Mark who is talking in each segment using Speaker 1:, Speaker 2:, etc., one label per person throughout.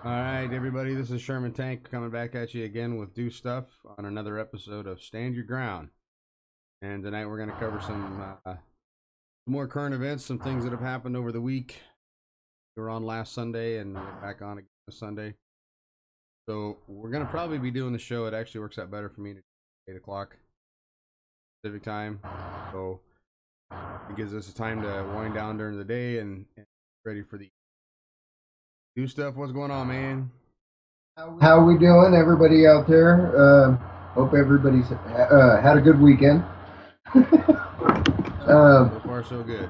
Speaker 1: All right, everybody, this is Sherman Tank coming back at you again with Do Stuff on another episode of Stand Your Ground. And tonight we're going to cover some more current events, some things that have happened over the week. We were on last Sunday and we're back on again this Sunday. So we're going to probably be doing the show. It actually works out better for me at 8 o'clock Pacific time. So it gives us a time to wind down during the day and ready for the Do Stuff. What's going on, man?
Speaker 2: How we doing, everybody out there? Hope everybody's had a good weekend.
Speaker 1: So far, so good.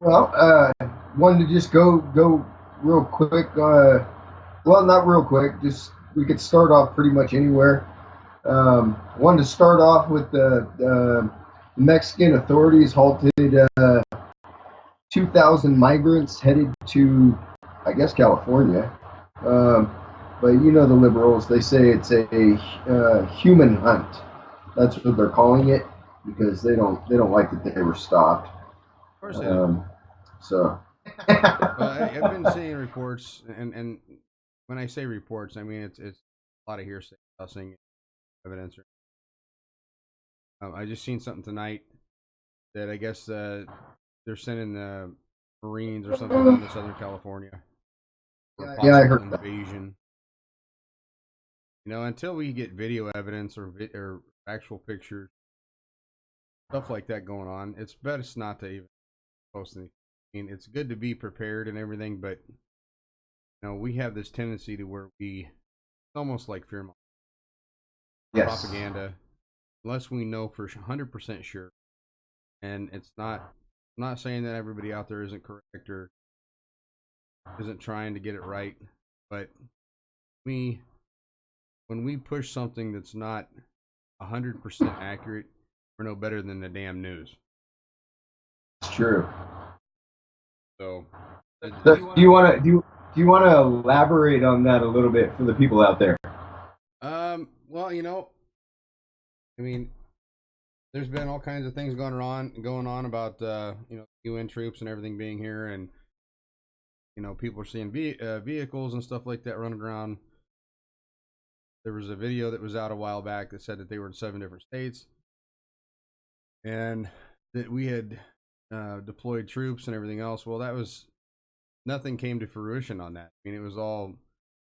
Speaker 2: Well, wanted to just go real quick. Well, not real quick. Just we could start off pretty much anywhere. Wanted to start off with the Mexican authorities halted 2,000 migrants headed to, I guess, California. But you know the liberals, they say it's a human hunt. That's what they're calling it because they don't like that they were stopped.
Speaker 1: Of course they don't.
Speaker 2: So.
Speaker 1: I've been seeing reports, and when I say reports, I mean it's a lot of hearsay, discussing evidence. I just seen something tonight that I guess they're sending the Marines or something down to Southern California.
Speaker 2: Yeah, I heard
Speaker 1: invasion. You know, until we get video evidence or actual pictures, stuff like that going on, it's best not to even post anything. I mean, it's good to be prepared and everything, but you know, we have this tendency to where it's almost like fear propaganda, unless we know for 100% sure. And it's not, I'm not saying that everybody out there isn't correct or isn't trying to get it right, but when we push something that's not 100% accurate, we're no better than the damn news.
Speaker 2: It's true.
Speaker 1: So
Speaker 2: do you want to elaborate on that a little bit for the people out there?
Speaker 1: Well, you know, I mean, there's been all kinds of things going on about you know, UN troops and everything being here, and you know, people are seeing vehicles and stuff like that running around. There was a video that was out a while back that said that they were in 7 different states, and that we had deployed troops and everything else. Well, nothing came to fruition on that. I mean, it was all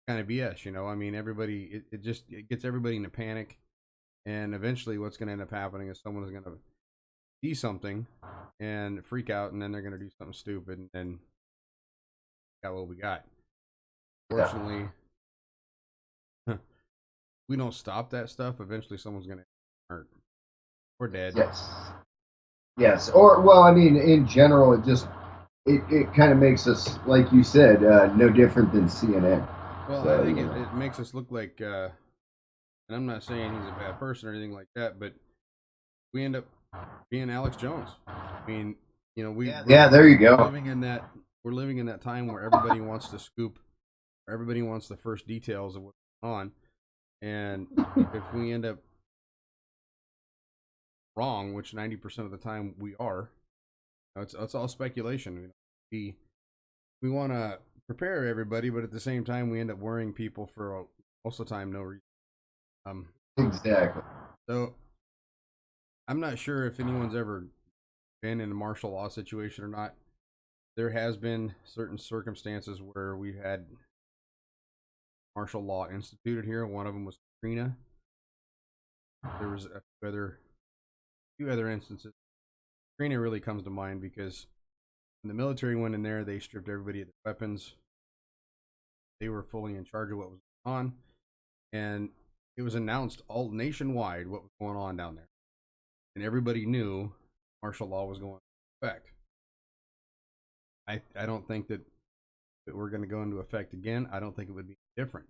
Speaker 1: kind of BS, you know. I mean, everybody, it gets everybody in a panic, and eventually what's going to end up happening is someone is going to see something and freak out, and then they're going to do something stupid, and then got what we got. Fortunately, we don't stop that stuff, eventually someone's going to get hurt or dead.
Speaker 2: Yes. Or, well, I mean, in general, it kind of makes us, like you said, no different than CNN.
Speaker 1: Well, so, I think it makes us look like, and I'm not saying he's a bad person or anything like that, but we end up being Alex Jones. I mean, you know,
Speaker 2: there you go.
Speaker 1: We're living in that time where everybody wants to scoop, or everybody wants the first details of what's going on. And if we end up wrong, which 90% of the time we are, you know, it's all speculation. You know, we want to prepare everybody, but at the same time, we end up worrying people for most of the time no reason.
Speaker 2: Exactly.
Speaker 1: So I'm not sure if anyone's ever been in a martial law situation or not. There has been certain circumstances where we've had martial law instituted here. One of them was Katrina. There was a few other instances. Katrina really comes to mind because when the military went in there, they stripped everybody of their weapons. They were fully in charge of what was going on, and it was announced all nationwide what was going on down there, and everybody knew martial law was going into effect. I don't think that we're going to go into effect again. I don't think it would be different.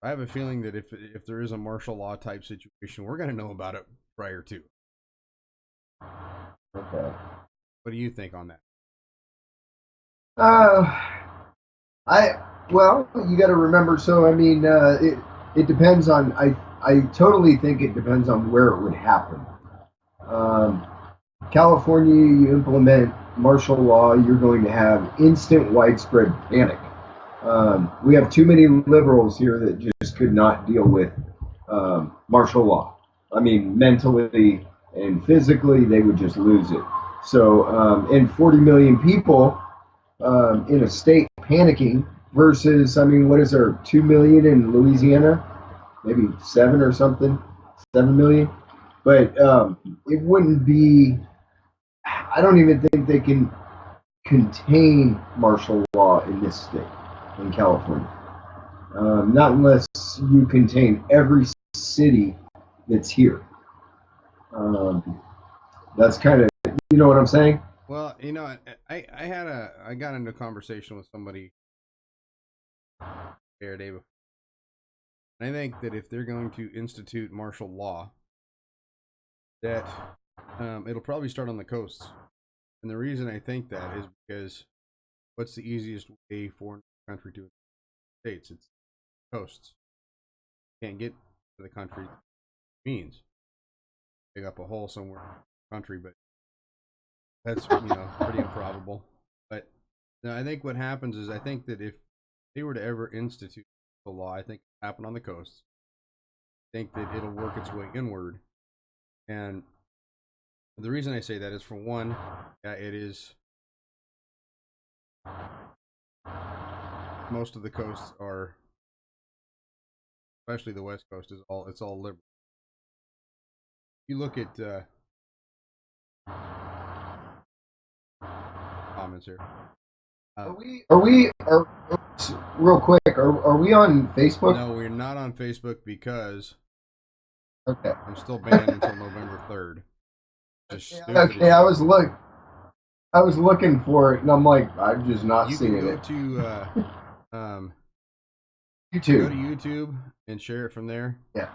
Speaker 1: I have a feeling that if there is a martial law type situation, we're going to know about it prior to.
Speaker 2: Okay.
Speaker 1: What do you think on that?
Speaker 2: Well, you got to remember. So I mean, it depends on. I totally think it depends on where it would happen. California, you implement martial law, you're going to have instant widespread panic. We have too many liberals here that just could not deal with martial law. I mean, mentally and physically, they would just lose it. So, and 40 million people in a state panicking versus, I mean, what is there, 2 million in Louisiana? Maybe 7 or something, 7 million. But it wouldn't be, I don't even think they can contain martial law in this state, in California. Not unless you contain every city that's here. That's kind of, you know what I'm saying?
Speaker 1: Well, I got into a conversation with somebody the other day before. And I think that if they're going to institute martial law, that it'll probably start on the coasts. And the reason I think that is because what's the easiest way for a country to states? It's coasts. You can't get to the country. Means dig up a hole somewhere in the country, but that's pretty improbable. But no, I think what happens is I think that if they were to ever institute the law, I think it happen on the coasts. I think that it'll work its way inward, and the reason I say that is, for one, it is most of the coasts are, especially the West Coast, it's all liberal. You look at comments here.
Speaker 2: Real quick, are we on Facebook?
Speaker 1: No, we're not on Facebook because
Speaker 2: Okay.
Speaker 1: I'm still banned until November 3rd.
Speaker 2: Okay, I was looking for it, and I'm like, I'm just not
Speaker 1: You
Speaker 2: seeing
Speaker 1: can go
Speaker 2: it.
Speaker 1: to
Speaker 2: YouTube.
Speaker 1: Go to YouTube and share it from there.
Speaker 2: Yeah.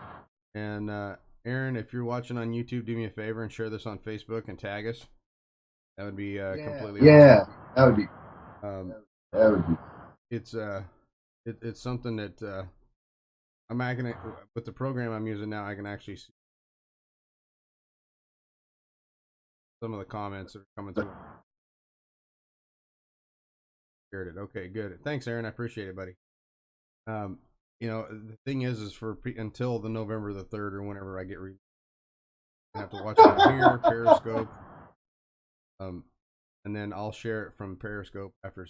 Speaker 1: And Aaron, if you're watching on YouTube, do me a favor and share this on Facebook and tag us. That would be completely
Speaker 2: Yeah,
Speaker 1: awesome.
Speaker 2: that would be. That would be.
Speaker 1: It's something that I'm not gonna, with the program I'm using now, I can actually see some of the comments that are coming through. Shared it. Okay, good. Thanks, Aaron. I appreciate it, buddy. The thing is for until the November the 3rd or whenever I get I have to watch it on here, Periscope, and then I'll share it from Periscope after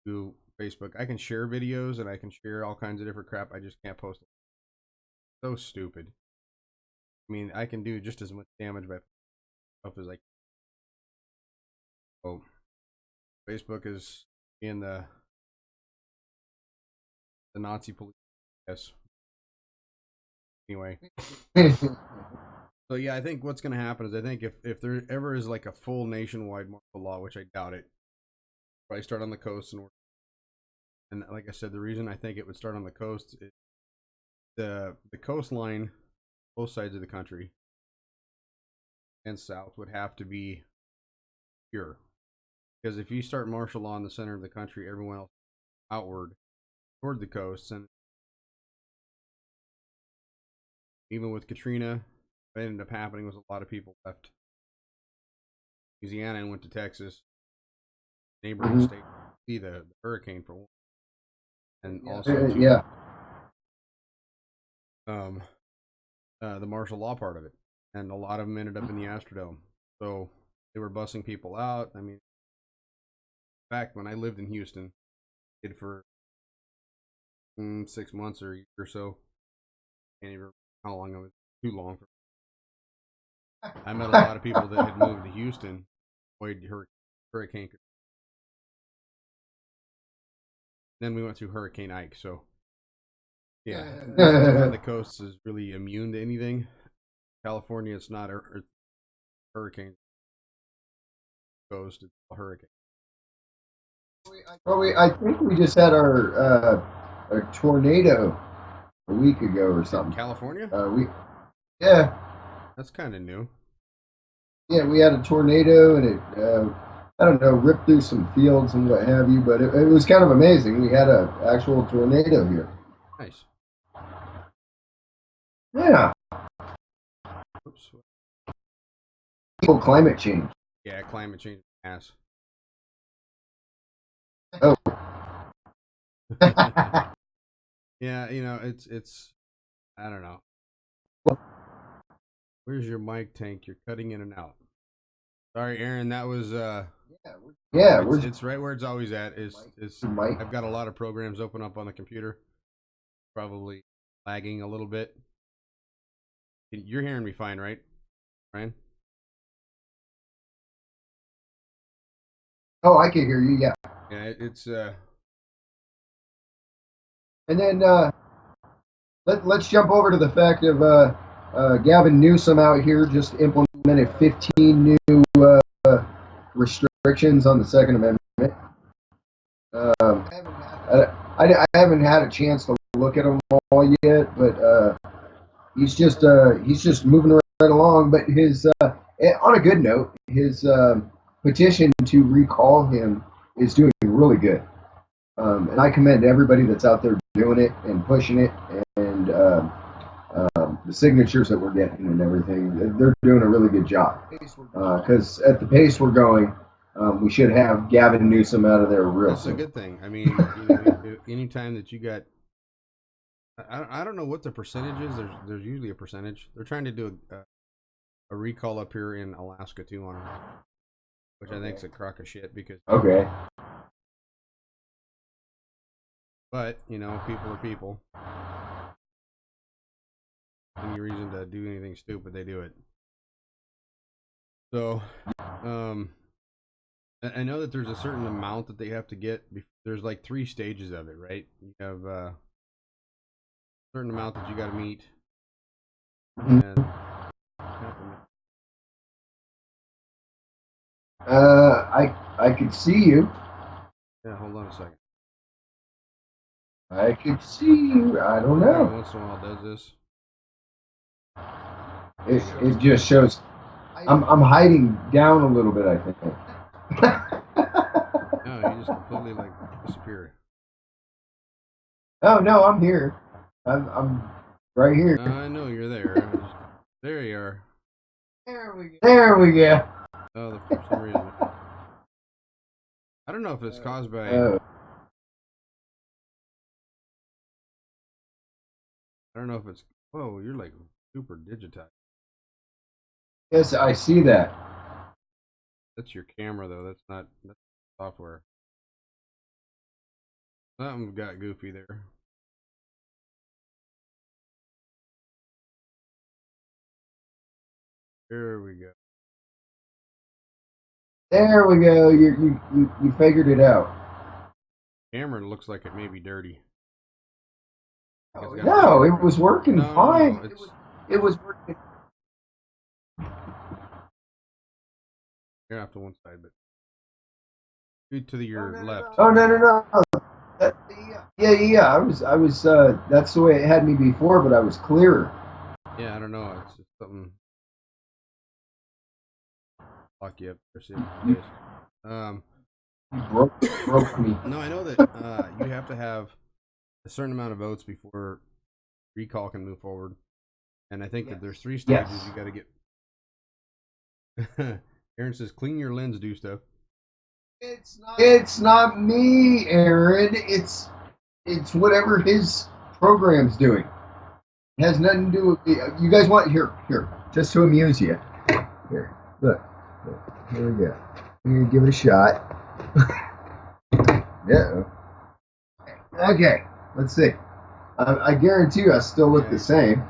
Speaker 1: to Facebook. I can share videos and I can share all kinds of different crap. I just can't post it. So stupid. I mean, I can do just as much damage by stuff as I can. Oh, Facebook is in the Nazi police. Yes. Anyway. So yeah, I think what's going to happen is I think if there ever is like a full nationwide martial law, which I doubt it, probably start on the coast, and like I said, the reason I think it would start on the coast is the coastline, both sides of the country and south, would have to be pure, because if you start martial law in the center of the country, everyone else outward toward the coasts, and even with Katrina, what ended up happening was a lot of people left Louisiana and went to Texas, neighboring state, see the hurricane for one, and also the martial law part of it, and a lot of them ended up in the Astrodome. So they were bussing people out. I mean, in fact, when I lived in Houston, I did for 6 months or a year or so. Can't even remember how long it was. Too long. I met a lot of people that had moved to Houston, avoided Hurricane. Then we went through Hurricane Ike. So yeah, nothing on the coast is really immune to anything. California, it's not a hurricane. Coast, it's a hurricane.
Speaker 2: Well, I think we just had our a tornado a week ago or something.
Speaker 1: California?
Speaker 2: Yeah.
Speaker 1: That's kind of new.
Speaker 2: Yeah, we had a tornado, and it I don't know, ripped through some fields and what have you, but it was kind of amazing. We had an actual tornado here.
Speaker 1: Nice.
Speaker 2: Yeah.
Speaker 1: Oops.
Speaker 2: Climate change.
Speaker 1: Yeah, climate change ass.
Speaker 2: Oh.
Speaker 1: Yeah, it's I don't know. Where's your mic tank? You're cutting in and out. Sorry, Aaron. That was
Speaker 2: Yeah,
Speaker 1: it's right where it's always at. Is
Speaker 2: Mike?
Speaker 1: I've got a lot of programs open up on the computer. Probably lagging a little bit. You're hearing me fine, right, Ryan?
Speaker 2: Oh, I can hear you. Yeah.
Speaker 1: Yeah, it's
Speaker 2: And then let's jump over to the fact of Gavin Newsom out here just implemented 15 new restrictions on the Second Amendment. I haven't had a chance to look at them all yet, but he's just moving right along. But his on a good note, his petition to recall him is doing really good, and I commend everybody that's out there doing it and pushing it, and the signatures that we're getting and everything. They're doing a really good job because at the pace we're going. We should have Gavin Newsom out of there real
Speaker 1: that's
Speaker 2: soon.
Speaker 1: a good thing. I mean, anytime that you got, I don't know what the percentage is. There's usually a percentage. They're trying to do a recall up here in Alaska too on them, which I think is a crock of shit because.
Speaker 2: Okay.
Speaker 1: But people are people. Any reason to do anything stupid, they do it. So, I know that there's a certain amount that they have to get. There's like 3 stages of it, right? You have a certain amount that you got to meet, and
Speaker 2: I could see you.
Speaker 1: yeah, hold on a second.
Speaker 2: I could see you. I don't know.
Speaker 1: Every once in a while, it does this.
Speaker 2: It just shows. I'm hiding down a little bit. I think.
Speaker 1: No, you just completely like disappeared.
Speaker 2: Oh no, I'm here. I'm right here.
Speaker 1: I know you're there. There you are.
Speaker 2: There we go.
Speaker 1: Oh, for some reason. I don't know if it's caused by. I don't know if it's. Whoa, you're like super digitized.
Speaker 2: Yes, I see that.
Speaker 1: That's your camera though. That's software. Something got goofy there. There we go.
Speaker 2: There we go. You figured it out.
Speaker 1: Camera looks like it may be dirty.
Speaker 2: No, it was working fine.
Speaker 1: No,
Speaker 2: it was working.
Speaker 1: You're off to one side, but to your left.
Speaker 2: Oh no. Yeah. I was. That's the way it had me before, but I was clearer.
Speaker 1: Yeah, I don't know. It's just something. Lock you up.
Speaker 2: You broke me.
Speaker 1: No, I know that you have to have a certain amount of votes before recall can move forward, and I think that there's 3 stages.
Speaker 2: Yes.
Speaker 1: You got to get. Aaron says, "Clean your lens, do stuff."
Speaker 2: It's not me, Aaron. It's whatever his program's doing. It has nothing to do with you guys want here, just to amuse you. Here, look. Here we go. Here, give it a shot. Yeah. Okay, let's see. I guarantee you I still look the same.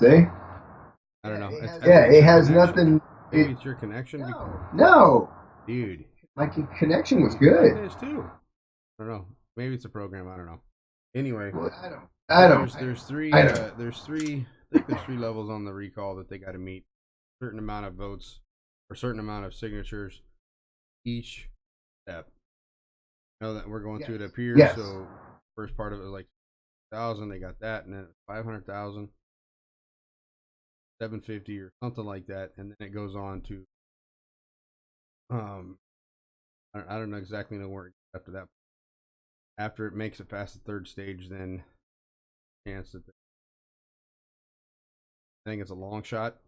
Speaker 2: See?
Speaker 1: I don't know.
Speaker 2: It has nothing.
Speaker 1: Maybe it's your connection.
Speaker 2: No.
Speaker 1: Dude.
Speaker 2: My connection was good.
Speaker 1: It is too. I don't know. Maybe it's a program. I don't know. Anyway,
Speaker 2: I don't.
Speaker 1: There's 3. There's 3. I think there's 3 levels on the recall that they got to meet. A certain amount of votes or a certain amount of signatures each step. I know that we're going through it up here.
Speaker 2: Yes.
Speaker 1: So first part of it was like 1,000. They got that, and then 500,000, 750 or something like that, and then it goes on to I don't know exactly where it gets after that. After it makes it past the 3rd stage, then chance that I think it's a long shot.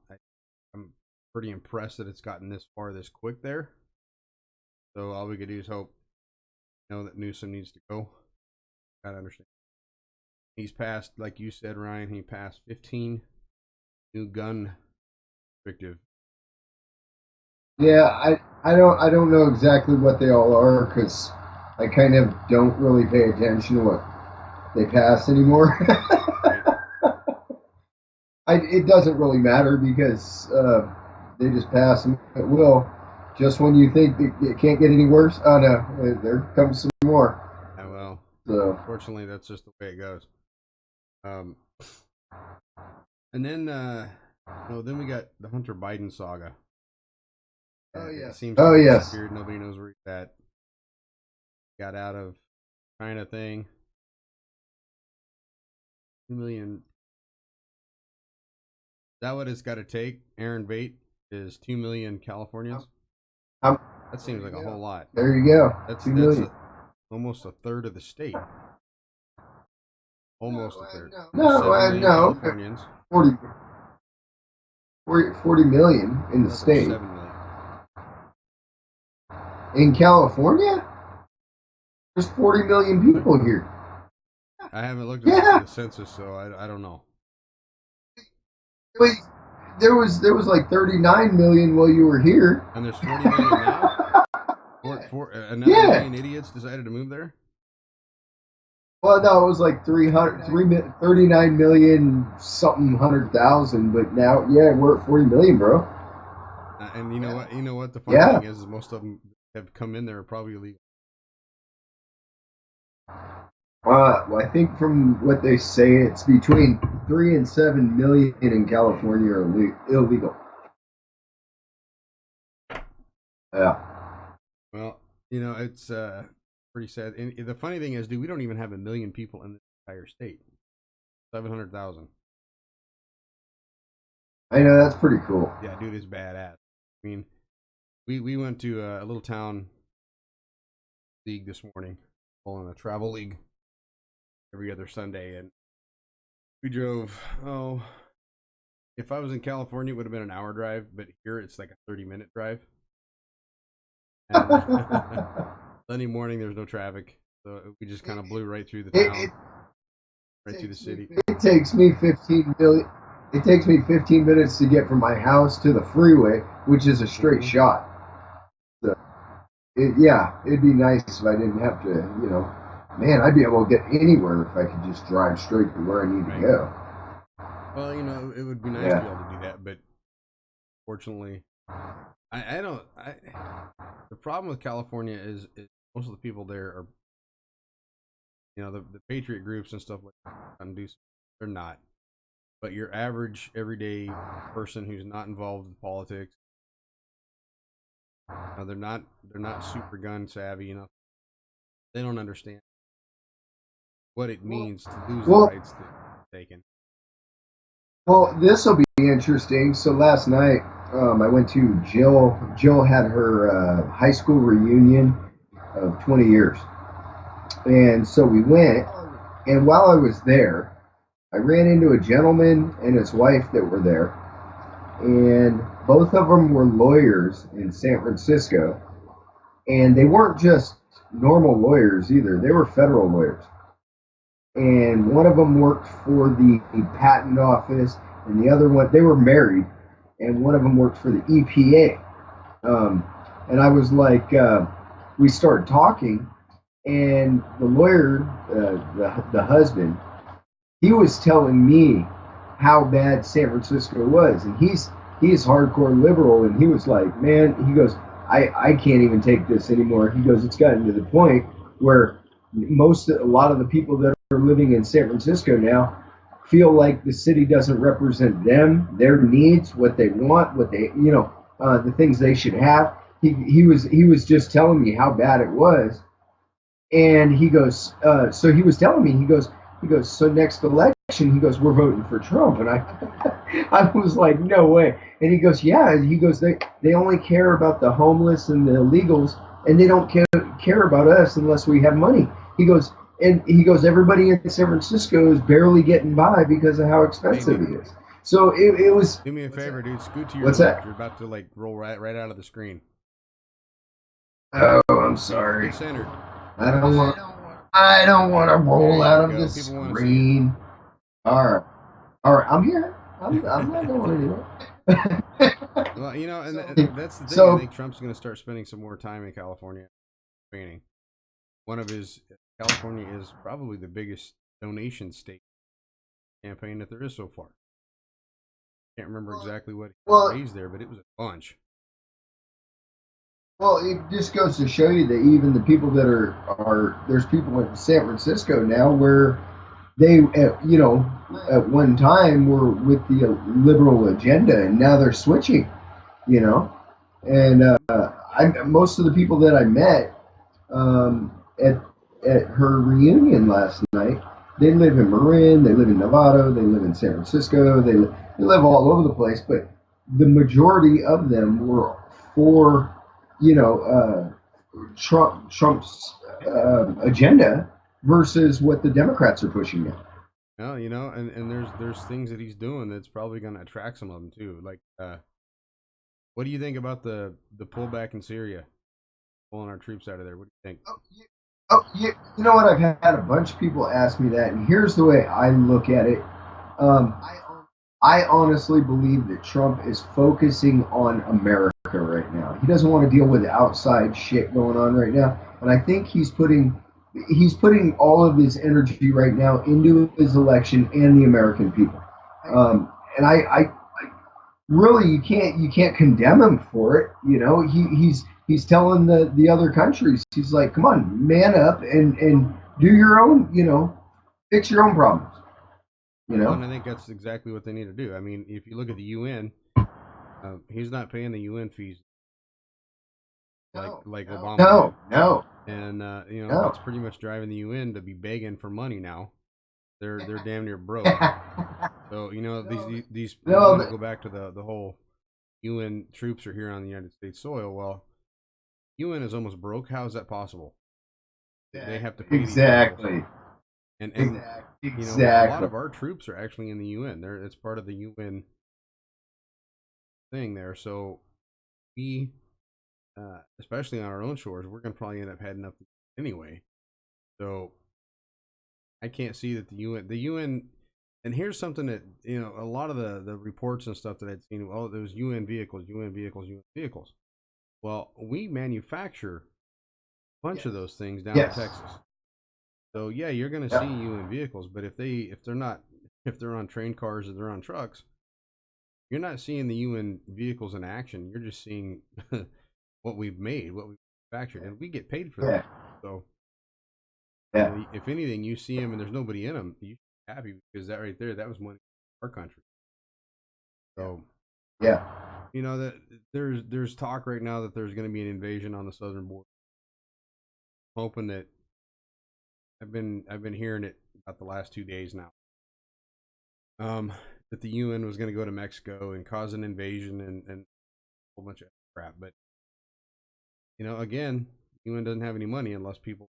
Speaker 1: I'm pretty impressed that it's gotten this far this quick there. So all we could do is hope, that Newsom needs to go. Gotta understand. He's passed, like you said, Ryan. He passed 15 new gun restrictive.
Speaker 2: Yeah, I don't know exactly what they all are because I kind of don't really pay attention to what they pass anymore. It doesn't really matter because they just pass them at will. Just when you think it can't get any worse, oh no, there comes some more.
Speaker 1: Yeah, well,
Speaker 2: So
Speaker 1: fortunately, that's just the way it goes. And then, then we got the Hunter Biden saga.
Speaker 2: oh
Speaker 1: It
Speaker 2: yes,
Speaker 1: seems to
Speaker 2: oh
Speaker 1: have
Speaker 2: yes.
Speaker 1: disappeared. Nobody knows where he's at. Got out of China thing. 2 million. Is that what it's got to take? Aaron Bait is 2 million Californians.
Speaker 2: That
Speaker 1: seems like a whole lot.
Speaker 2: There you go.
Speaker 1: That's
Speaker 2: 2 million.
Speaker 1: Almost a third of the state. Almost a third.
Speaker 2: No,
Speaker 1: 7 million
Speaker 2: no.
Speaker 1: Californians.
Speaker 2: 40 million in the state.
Speaker 1: 7 million.
Speaker 2: In California, there's 40 million people here.
Speaker 1: I haven't looked at the census, so I don't know.
Speaker 2: Wait, there was like 39 million while you were here.
Speaker 1: And there's 40 million now? Another million idiots decided to move there?
Speaker 2: Well, no, it was like 39 million something 100,000, but now, yeah, we're at 40 million, bro.
Speaker 1: And you know what? You know what the funny thing is most of them have come in there are probably illegal.
Speaker 2: Well, I think from what they say, it's between 3 and 7 million in California are illegal. Yeah.
Speaker 1: Well, it's pretty sad. And the funny thing is, dude, we don't even have 1 million people in the entire state. 700,000.
Speaker 2: I know, that's pretty cool.
Speaker 1: Yeah, dude, it's badass. I mean, we went to a little town league this morning, in a travel league every other Sunday, and we drove, if I was in California, it would have been an hour drive, but here it's like a 30-minute drive. And Sunday morning, there's no traffic, so we just kind of blew right through the town, right through the city.
Speaker 2: It takes me 15 minutes to get from my house to the freeway, which is a straight shot. So, it'd be nice if I didn't have to, man, I'd be able to get anywhere if I could just drive straight to where I need to go.
Speaker 1: Well, it would be nice to be able to do that, but fortunately, the problem with California is most of the people there are, the patriot groups and stuff like that, they're not. But your average, everyday person who's not involved in politics, they're not super gun savvy, They don't understand what it means to lose the rights that are taken.
Speaker 2: Well, this will be interesting. So last night, I went to Jill. Jill had her high school reunion of 20 years. And so we went, and while I was there, I ran into a gentleman and his wife that were there, and both of them were lawyers in San Francisco, and they weren't just normal lawyers either. They were federal lawyers. And one of them worked for the patent office, and the other one, they were married, and one of them worked for the EPA. And I was like, we started talking, and the lawyer, the husband, he was telling me how bad San Francisco was, and he's hardcore liberal, and he was like, man, he goes, I can't even take this anymore. He goes, it's gotten to the point where a lot of the people that are living in San Francisco now feel like the city doesn't represent them, their needs, what they want, what they, the things they should have. He was just telling me how bad it was, and he goes, so he was telling me, he goes, so next election, he goes, we're voting for Trump, and I was like, no way. And he goes, yeah. He goes, they only care about the homeless and the illegals, and they don't care about us unless we have money. He goes, everybody in San Francisco is barely getting by because of how expensive it is. So it was.
Speaker 1: Do me a favor, dude. Scoot to your
Speaker 2: What's
Speaker 1: left.
Speaker 2: that?
Speaker 1: You're about to roll right out of the screen.
Speaker 2: Oh, I'm sorry.
Speaker 1: Get centered.
Speaker 2: I don't I don't want to roll
Speaker 1: There
Speaker 2: out
Speaker 1: you
Speaker 2: of
Speaker 1: go.
Speaker 2: the
Speaker 1: People want to see it.
Speaker 2: screen. All right. All right. I'm here. I'm not going anywhere.
Speaker 1: Well, and that's the thing. I
Speaker 2: So,
Speaker 1: think Trump's going to start spending some more time in California campaigning. California is probably the biggest donation state campaign that there is so far. Can't remember exactly what he raised there, but it was a bunch.
Speaker 2: Well, it just goes to show you that even the people that are there's people in San Francisco now where they, at one time were with the liberal agenda, and now they're switching, you know. And most of the people that I met um, at her reunion last night, they live in Marin, they live in Novato, they live in San Francisco, they live all over the place. But the majority of them were for, Trump's agenda versus what the Democrats are pushing now.
Speaker 1: Well, and there's things that he's doing that's probably going to attract some of them too. Like, what do you think about the pullback in Syria, pulling our troops out of there? What do you think?
Speaker 2: You know what? I've had a bunch of people ask me that, and here's the way I look at it. I honestly believe that Trump is focusing on America right now. He doesn't want to deal with outside shit going on right now, and I think he's putting all of his energy right now into his election and the American people. And I really, you can't condemn him for it. He's telling the other countries, he's like, come on, man up and do your own, fix your own problems.
Speaker 1: Well, and I think that's exactly what they need to do. I mean, if you look at the UN, he's not paying the UN fees like Obama.
Speaker 2: No.
Speaker 1: And that's pretty much driving the UN to be begging for money now. They're damn near broke. So these go back to the whole UN troops are here on the United States soil. Well, UN is almost broke. How is that possible? They have to pay
Speaker 2: exactly.
Speaker 1: And
Speaker 2: exactly.
Speaker 1: A lot of our troops are actually in the UN. It's part of the UN thing there. So we, especially on our own shores, we're gonna probably end up heading up anyway. So I can't see that the UN. And here's something that a lot of the reports and stuff that I'd seen. Oh, there was UN vehicles. Well, we manufacture a bunch of those things down in Texas. So yeah, you're going to see UN vehicles, but if they're on train cars or they're on trucks, you're not seeing the UN vehicles in action. You're just seeing what we've made, what we've manufactured, and we get paid for that. So if anything, you see them and there's nobody in them, you should be happy because that right there, that was money for our country. So that there's talk right now that there's going to be an invasion on the southern border. Hoping that I've been hearing it about the last 2 days now. That the UN was going to go to Mexico and cause an invasion and a whole bunch of crap. But again, the UN doesn't have any money unless people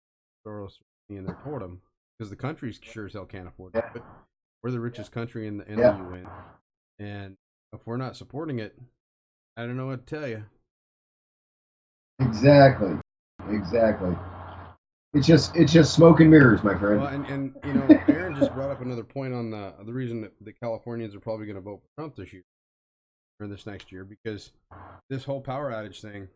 Speaker 1: throw us in there toward them, because the countries sure as hell can't afford it. But we're the richest country in the UN, and if we're not supporting it, I don't know what to tell you.
Speaker 2: Exactly. It's just smoke and mirrors, my friend.
Speaker 1: Well, and Aaron just brought up another point on the reason that the Californians are probably going to vote for Trump this year or this next year, because this whole power outage thing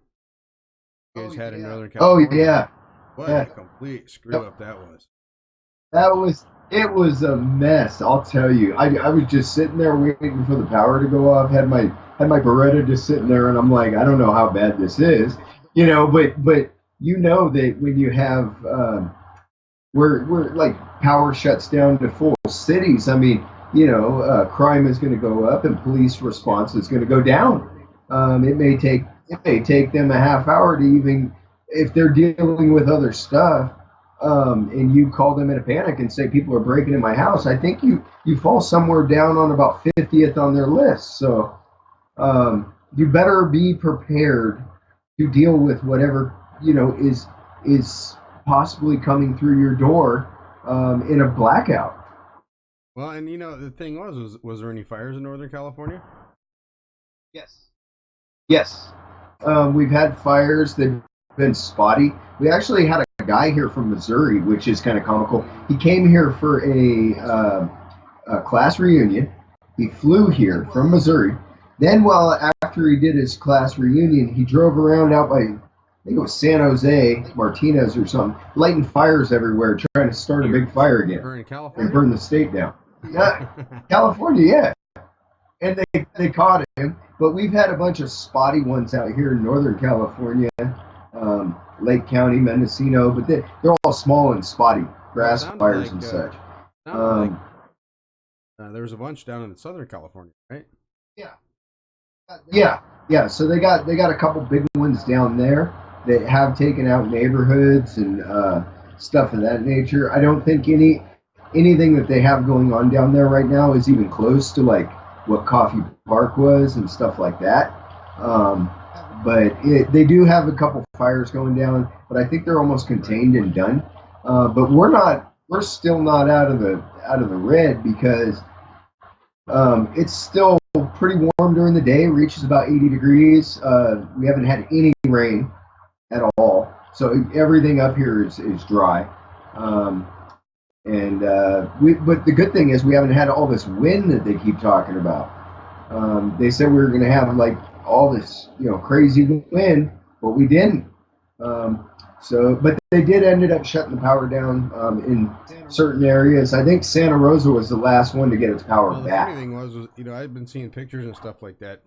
Speaker 1: you guys had in Northern California.
Speaker 2: Oh yeah.
Speaker 1: What a complete screw up that
Speaker 2: was. It was a mess, I'll tell you. I was just sitting there waiting for the power to go off. Had my Beretta just sitting there, and I'm like, I don't know how bad this is, but. That when you have where like power shuts down to full cities, I mean, crime is going to go up and police response is going to go down. It may take them a half hour to even, if they're dealing with other stuff, and you call them in a panic and say people are breaking in my house. I think you fall somewhere down on about 50th on their list. So you better be prepared to deal with whatever is possibly coming through your door in a blackout.
Speaker 1: Well, and the thing was there any fires in Northern California?
Speaker 2: Yes. We've had fires. They've been spotty. We actually had a guy here from Missouri, which is kind of comical. He came here for a class reunion. He flew here from Missouri. Then, well, after he did his class reunion, he drove around out by, I think it was San Jose, Martinez or something, lighting fires everywhere, trying to start a big fire again
Speaker 1: We're in California.
Speaker 2: and burn the state down. California, yeah. And they caught him. But we've had a bunch of spotty ones out here in Northern California, Lake County, Mendocino, but they're all small and spotty, grass fires and such.
Speaker 1: There was a bunch down in Southern California, right?
Speaker 2: Yeah. So they got a couple big ones down there that have taken out neighborhoods and stuff of that nature. I don't think anything that they have going on down there right now is even close to like what Coffee Park was and stuff like that. But they do have a couple fires going down, but I think they're almost contained and done. But we're still not out of the red because it's still pretty warm during the day. It reaches about 80 degrees. We haven't had any rain at all, so everything up here is dry. But the good thing is we haven't had all this wind that they keep talking about. They said we were going to have like all this, crazy wind, but we didn't. But they did ended up shutting the power down in certain areas. I think Santa Rosa was the last one to get its power
Speaker 1: the
Speaker 2: back.
Speaker 1: funny thing was, I've been seeing pictures and stuff like that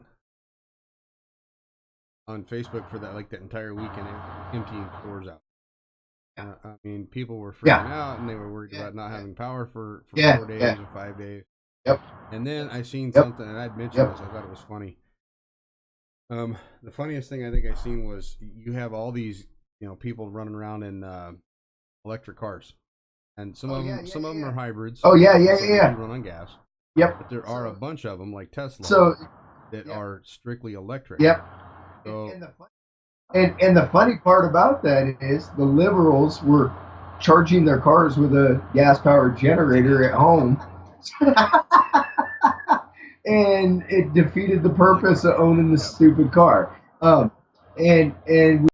Speaker 1: on Facebook for that, like that entire weekend, emptying stores out. I mean, people were freaking out, and they were worried about not having power for 4 days or 5 days.
Speaker 2: Yep.
Speaker 1: And then I seen something, and I'd mentioned this. I thought it was funny. The funniest thing I think I seen was you have all these, people running around in electric cars, and some of them are hybrids.
Speaker 2: Oh yeah.
Speaker 1: Run on gas.
Speaker 2: Yep.
Speaker 1: But there are a bunch of them like Tesla that are strictly electric.
Speaker 2: Yep.
Speaker 1: So,
Speaker 2: and the funny part about that is the liberals were charging their cars with a gas-powered generator at home. And it defeated the purpose of owning the stupid car. And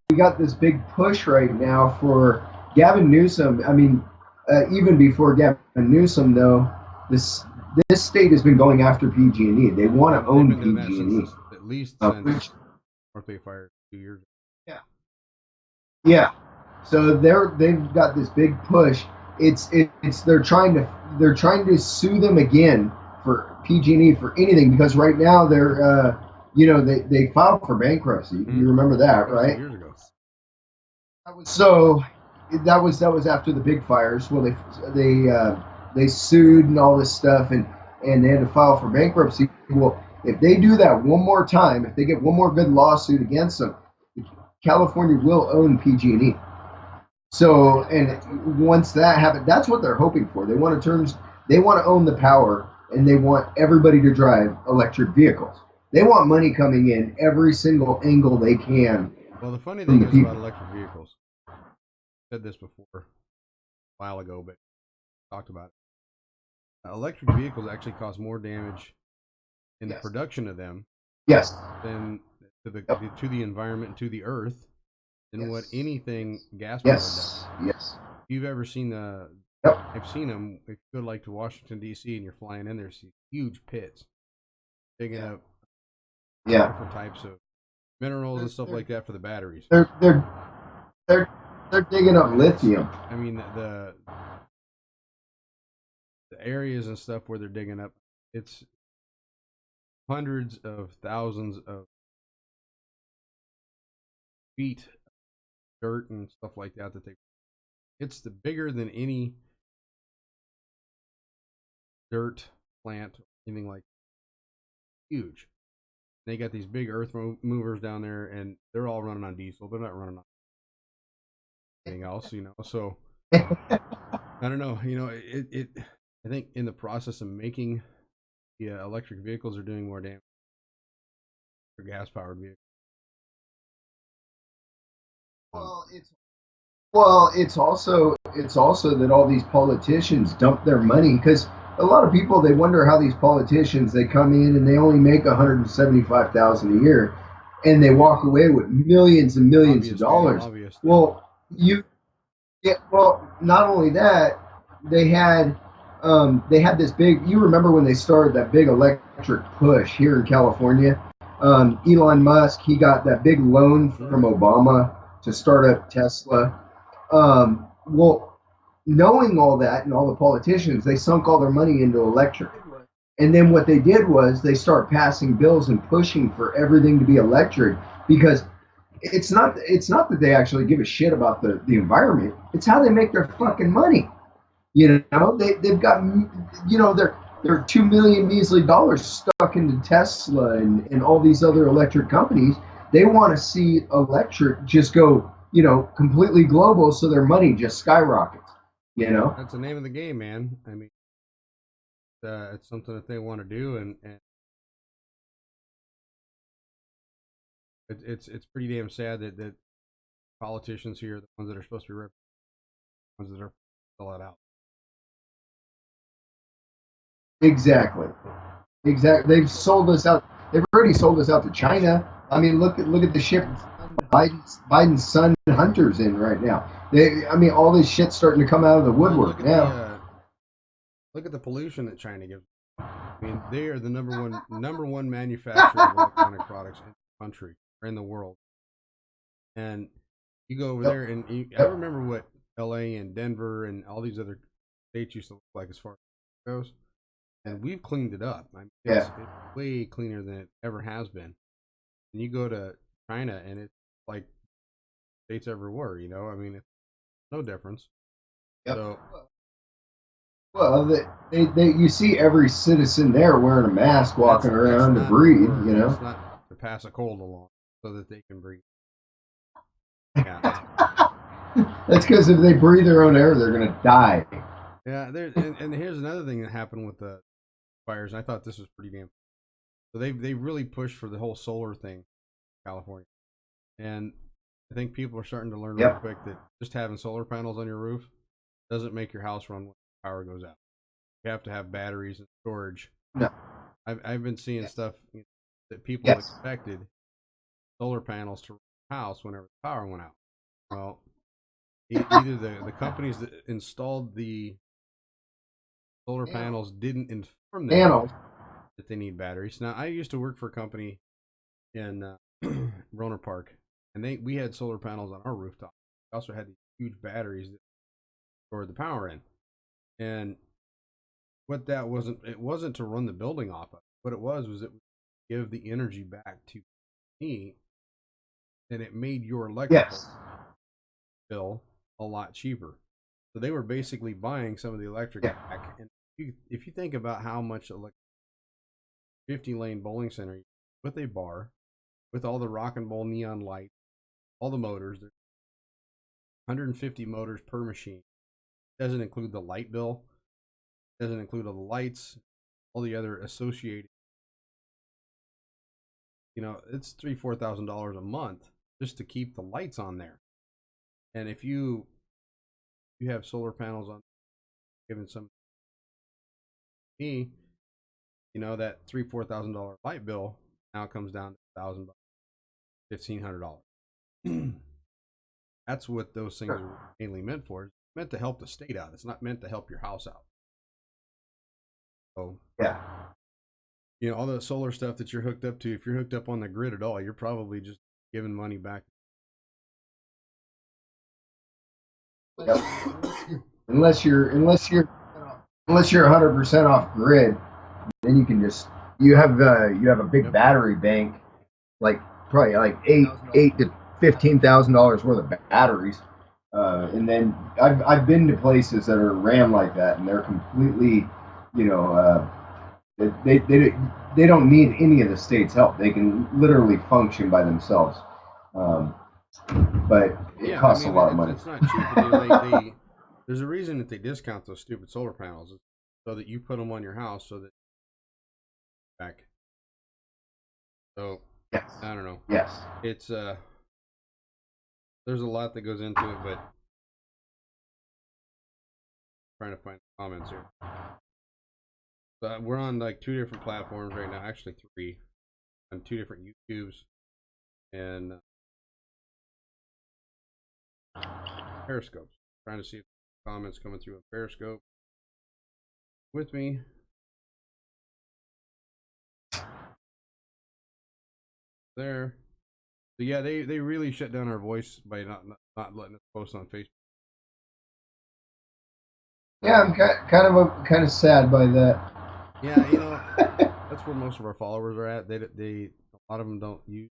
Speaker 2: we got this big push right now for Gavin Newsom. I mean, even before Gavin Newsom, though, this state has been going after PG&E. They want to own PG&E.
Speaker 1: At least since Northway Fire 2 years ago.
Speaker 2: Yeah. So they've got this big push. They're trying to sue them again for PG&E for anything because right now they're they filed for bankruptcy. Mm-hmm. You remember that, right?
Speaker 1: Years ago.
Speaker 2: So that was after the big fires. Well, they sued and all this stuff and they had to file for bankruptcy. Well, if they do that one more time, if they get one more good lawsuit against them, California will own PG&E. So, and once that happens, that's what they're hoping for. They want to own the power, and they want everybody to drive electric vehicles. They want money coming in every single angle they can.
Speaker 1: Well, the funny thing is about electric vehicles. I said this before a while ago, but talked about it. Electric vehicles actually cause more damage in the production of them.
Speaker 2: Yes.
Speaker 1: Than to the environment and to the earth than what anything gas powered does.
Speaker 2: Yes.
Speaker 1: If you've ever seen I've seen them. If you go like to Washington D.C. and you're flying in, there's these huge pits digging up different types of minerals and stuff like that for the batteries.
Speaker 2: They're digging up lithium.
Speaker 1: I mean the areas and stuff where they're digging up, it's hundreds of thousands of feet of dirt and stuff like that it's the bigger than any dirt plant or anything like that. Huge. They got these big earth movers down there, and they're all running on diesel. They're not running on anything else, so I don't know, I think in the process of making the electric vehicles are doing more damage for gas powered vehicles.
Speaker 2: Well, it's also that all these politicians dump their money because a lot of people, they wonder how these politicians, they come in and they only make $175,000 a year, and they walk away with millions and millions of dollars.
Speaker 1: Obviously.
Speaker 2: Well, Yeah, well, not only that, they had they had this big. You remember when they started that big electric push here in California? Elon Musk, he got that big loan from
Speaker 1: Mm-hmm.
Speaker 2: Obama to start up Tesla. Well, knowing all that and all the politicians, they sunk all their money into electric. And then what they did was they start passing bills and pushing for everything to be electric because it's not that they actually give a shit about the environment. It's how they make their fucking money. They've got they're 2 million measly dollars stuck into Tesla and all these other electric companies. They want to see electric just go completely global, so their money just skyrockets. You know.
Speaker 1: That's the name of the game, man. I mean, it's something that they want to do, and it's pretty damn sad that politicians here, the ones that are supposed to be the ones that are fill it out.
Speaker 2: Exactly. Exactly. They've sold us out. They've already sold us out to China. I mean, look at the ship Biden's son Hunter's in right now. I mean, all this shit's starting to come out of the
Speaker 1: Well, and
Speaker 2: woodwork now.
Speaker 1: look at the pollution that China gives. I mean, they are the number one manufacturer of electronic products in the country or in the world. And you go over
Speaker 2: Yep.
Speaker 1: there, and I
Speaker 2: Yep.
Speaker 1: remember what L.A. and Denver and all these other states used to look like as far as it goes. And we've cleaned it up. I mean,
Speaker 2: Yeah.
Speaker 1: it's way cleaner than it ever has been. And you go to China, and it's like states ever were. I mean, it's no difference.
Speaker 2: Yep.
Speaker 1: So
Speaker 2: Well, you see every citizen there wearing a mask, walking
Speaker 1: that's
Speaker 2: around to
Speaker 1: not
Speaker 2: breathe.
Speaker 1: for
Speaker 2: You
Speaker 1: that's
Speaker 2: know.
Speaker 1: not to pass a cold along so that they can breathe. Yeah,
Speaker 2: That's because if they breathe their own air, they're gonna die.
Speaker 1: yeah. And here's another thing that happened with the fires, and I thought this was pretty damn. So they really pushed for the whole solar thing, in California, and I think people are starting to learn real
Speaker 2: Yep.
Speaker 1: quick that just having solar panels on your roof doesn't make your house run when the power goes out. You have to have batteries and storage.
Speaker 2: No.
Speaker 1: I've been seeing
Speaker 2: Yes.
Speaker 1: stuff that people
Speaker 2: Yes.
Speaker 1: expected solar panels to run the house whenever the power went out. Well, either the companies that installed the solar panels didn't inform them
Speaker 2: Panels.
Speaker 1: that they need batteries. Now, I used to work for a company in Roner Park, and we had solar panels on our rooftop. We also had these huge batteries that stored the power in. And what that wasn't, it wasn't to run the building off of. What it was it would give the energy back to me, and it made your electrical
Speaker 2: Yes.
Speaker 1: bill a lot cheaper. So they were basically buying some of the electric
Speaker 2: Yeah.
Speaker 1: back. And if you think about how much 50-lane bowling center with a bar, with all the rock and roll neon light, all the motors, there's 150 motors per machine. Doesn't include the light bill, doesn't include all the lights, all the other associated. It's $3,000-4,000 a month just to keep the lights on there. And if you have solar panels on, given some me, that $3,000-4,000 light bill now comes down to $1,000, $1,500. That's what those things are mainly meant for. It's meant to help the state out. It's not meant to help your house out. So
Speaker 2: Yeah.
Speaker 1: all the solar stuff that you're hooked up to, if you're hooked up on the grid at all, you're probably just giving money back.
Speaker 2: Yep. Unless you're 100% off grid, then you have a big
Speaker 1: Yep.
Speaker 2: battery bank, like probably like eight to $15,000 worth of batteries. And then I've been to places that are ran like that, and they're completely, you know, they don't need any of the state's help. They can literally function by themselves. Um, but it
Speaker 1: Yeah, I
Speaker 2: costs a
Speaker 1: mean
Speaker 2: lot of money.
Speaker 1: it's not cheap, but they there's a reason that they discount those stupid solar panels, so that you put them on your house, so that back. So
Speaker 2: Yes.
Speaker 1: I don't know.
Speaker 2: Yes.
Speaker 1: It's there's a lot that goes into it, but trying to find comments here. But we're on like 2 different platforms right now, actually 3, on 2 different YouTubes and Periscopes. trying to see if comments coming through on Periscope with me. There. So yeah, they really shut down our voice by not letting us post on Facebook.
Speaker 2: Yeah, I'm kind of sad by that.
Speaker 1: Yeah, that's where most of our followers are at. They a lot of them don't use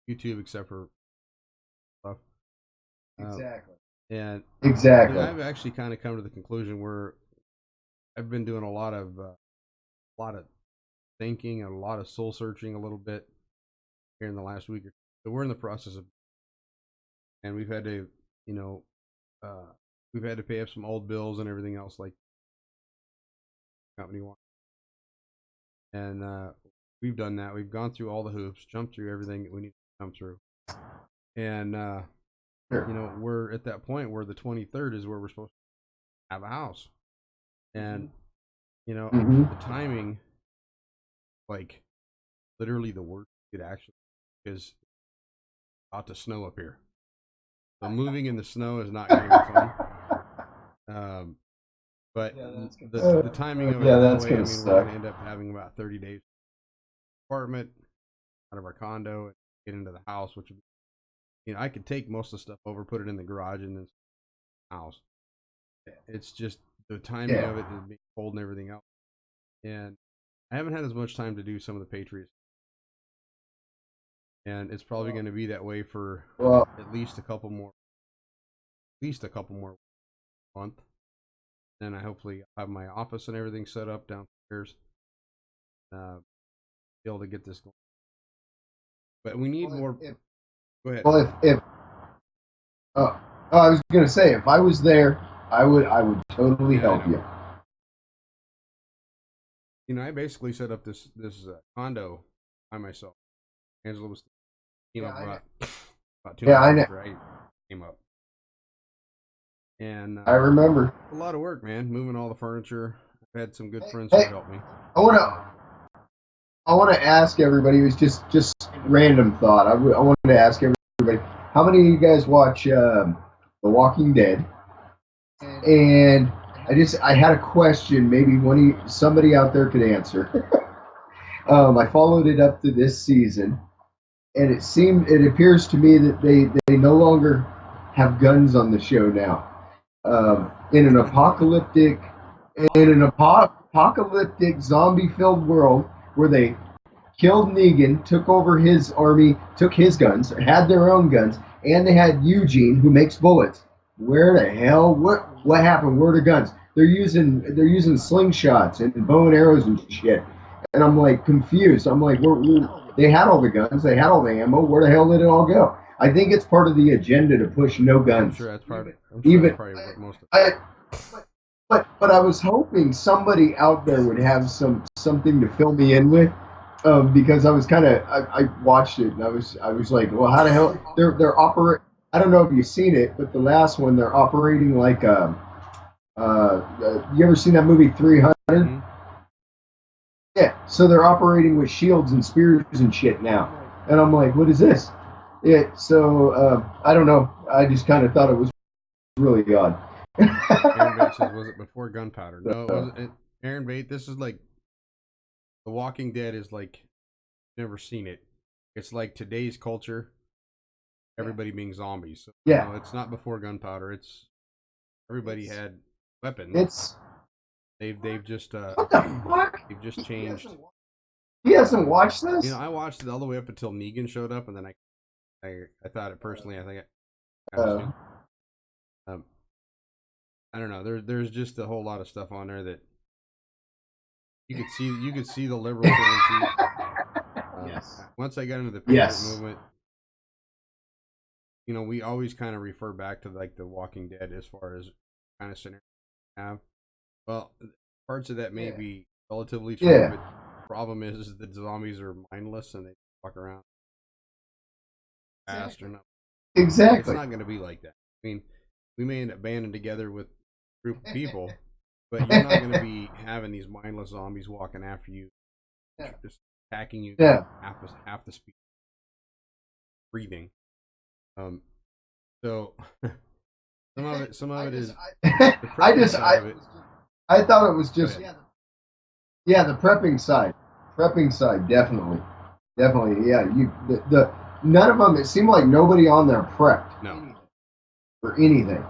Speaker 1: YouTube except for stuff.
Speaker 2: Exactly.
Speaker 1: And
Speaker 2: exactly.
Speaker 1: I've actually kind of come to the conclusion where I've been doing a lot of thinking and a lot of soul searching a little bit here in the last week or two. So we're in the process of, and we've had to, we've had to pay up some old bills and everything else like company wants. And we've done that. We've gone through all the hoops, jumped through everything that we need to come through. And
Speaker 2: Sure.
Speaker 1: we're at that point where the 23rd is where we're supposed to have a house. And
Speaker 2: Mhm.
Speaker 1: the timing, like literally the worst it actually is about to snow up here. So moving in the snow is not going to be fun. But the timing of it,
Speaker 2: Yeah,
Speaker 1: that
Speaker 2: that's
Speaker 1: way,
Speaker 2: gonna
Speaker 1: we're
Speaker 2: suck.
Speaker 1: going to end up having about 30 days apartment out of our condo and get into the house, which would be, I could take most of the stuff over, put it in the garage, and then house. It's just the timing
Speaker 2: Yeah.
Speaker 1: of it and being cold and everything else. And I haven't had as much time to do some of the Patriots. And it's probably going to be that way for
Speaker 2: Well,
Speaker 1: at least a couple more month. Then I hopefully have my office and everything set up downstairs. Be able to get this going. But we need more. Go ahead.
Speaker 2: Well, if I was gonna say, if I was there, I would totally help you.
Speaker 1: I basically set up this condo by myself. Angela was came up about 2 months after I came up. And
Speaker 2: I remember.
Speaker 1: A lot of work, man. Moving all the furniture. I've had some good friends who helped me.
Speaker 2: I want to ask everybody. It was just random thought. I wanted to ask everybody, how many of you guys watch The Walking Dead? And I had a question. Maybe somebody out there could answer. I followed it up to this season, and it appears to me that they no longer have guns on the show now. In an apocalyptic zombie-filled world where they killed Negan, took over his army, took his guns, had their own guns, and they had Eugene who makes bullets. Where the hell? What happened? Where are the guns? They're using slingshots and bow and arrows and shit. And I'm like confused. I'm like, they had all the guns, they had all the ammo. Where the hell did it all go? I think it's part of the agenda to push no guns.
Speaker 1: I'm sure that's probably what most of it.
Speaker 2: But I was hoping somebody out there would have something to fill me in with, because I was I watched it and I was like, well, how the hell they're operate? I don't know if you've seen it, but the last one they're operating like you ever seen that movie 300? Mm-hmm. Yeah, so they're operating with shields and spears and shit now, and I'm like, what is this? Yeah, so I don't know. I just kind of thought it was really odd.
Speaker 1: Aaron Bate says, was it before gunpowder? No, it wasn't. Aaron Bate, this is like The Walking Dead is like never seen it. It's like today's culture, everybody being zombies. So,
Speaker 2: yeah,
Speaker 1: it's not before gunpowder. It's everybody had weapons.
Speaker 2: It's
Speaker 1: they've just
Speaker 2: what the fuck?
Speaker 1: They've just changed.
Speaker 2: He hasn't watched this.
Speaker 1: I watched it all the way up until Negan showed up, and then I thought it personally. I think I don't know. There's just a whole lot of stuff on there that you could see the liberal tendency.
Speaker 2: Yes.
Speaker 1: Once I got into the Patriot movement, we always kind of refer back to like The Walking Dead as far as kind of scenario we have. Well, parts of that may be relatively true, but the problem is that zombies are mindless and they walk around fast or not.
Speaker 2: Exactly.
Speaker 1: It's not going to be like that. I mean, we may end up banding together with a group of people, but you're not going to be having these mindless zombies walking after you, just attacking you half the speed, breathing. So Some of it is the
Speaker 2: I
Speaker 1: prepping
Speaker 2: just
Speaker 1: side of it.
Speaker 2: I thought it was just
Speaker 1: Go ahead.
Speaker 2: yeah, the prepping side. Prepping side, definitely. Definitely. Yeah, the none of them, it seemed like nobody on there prepped
Speaker 1: No.
Speaker 2: for anything.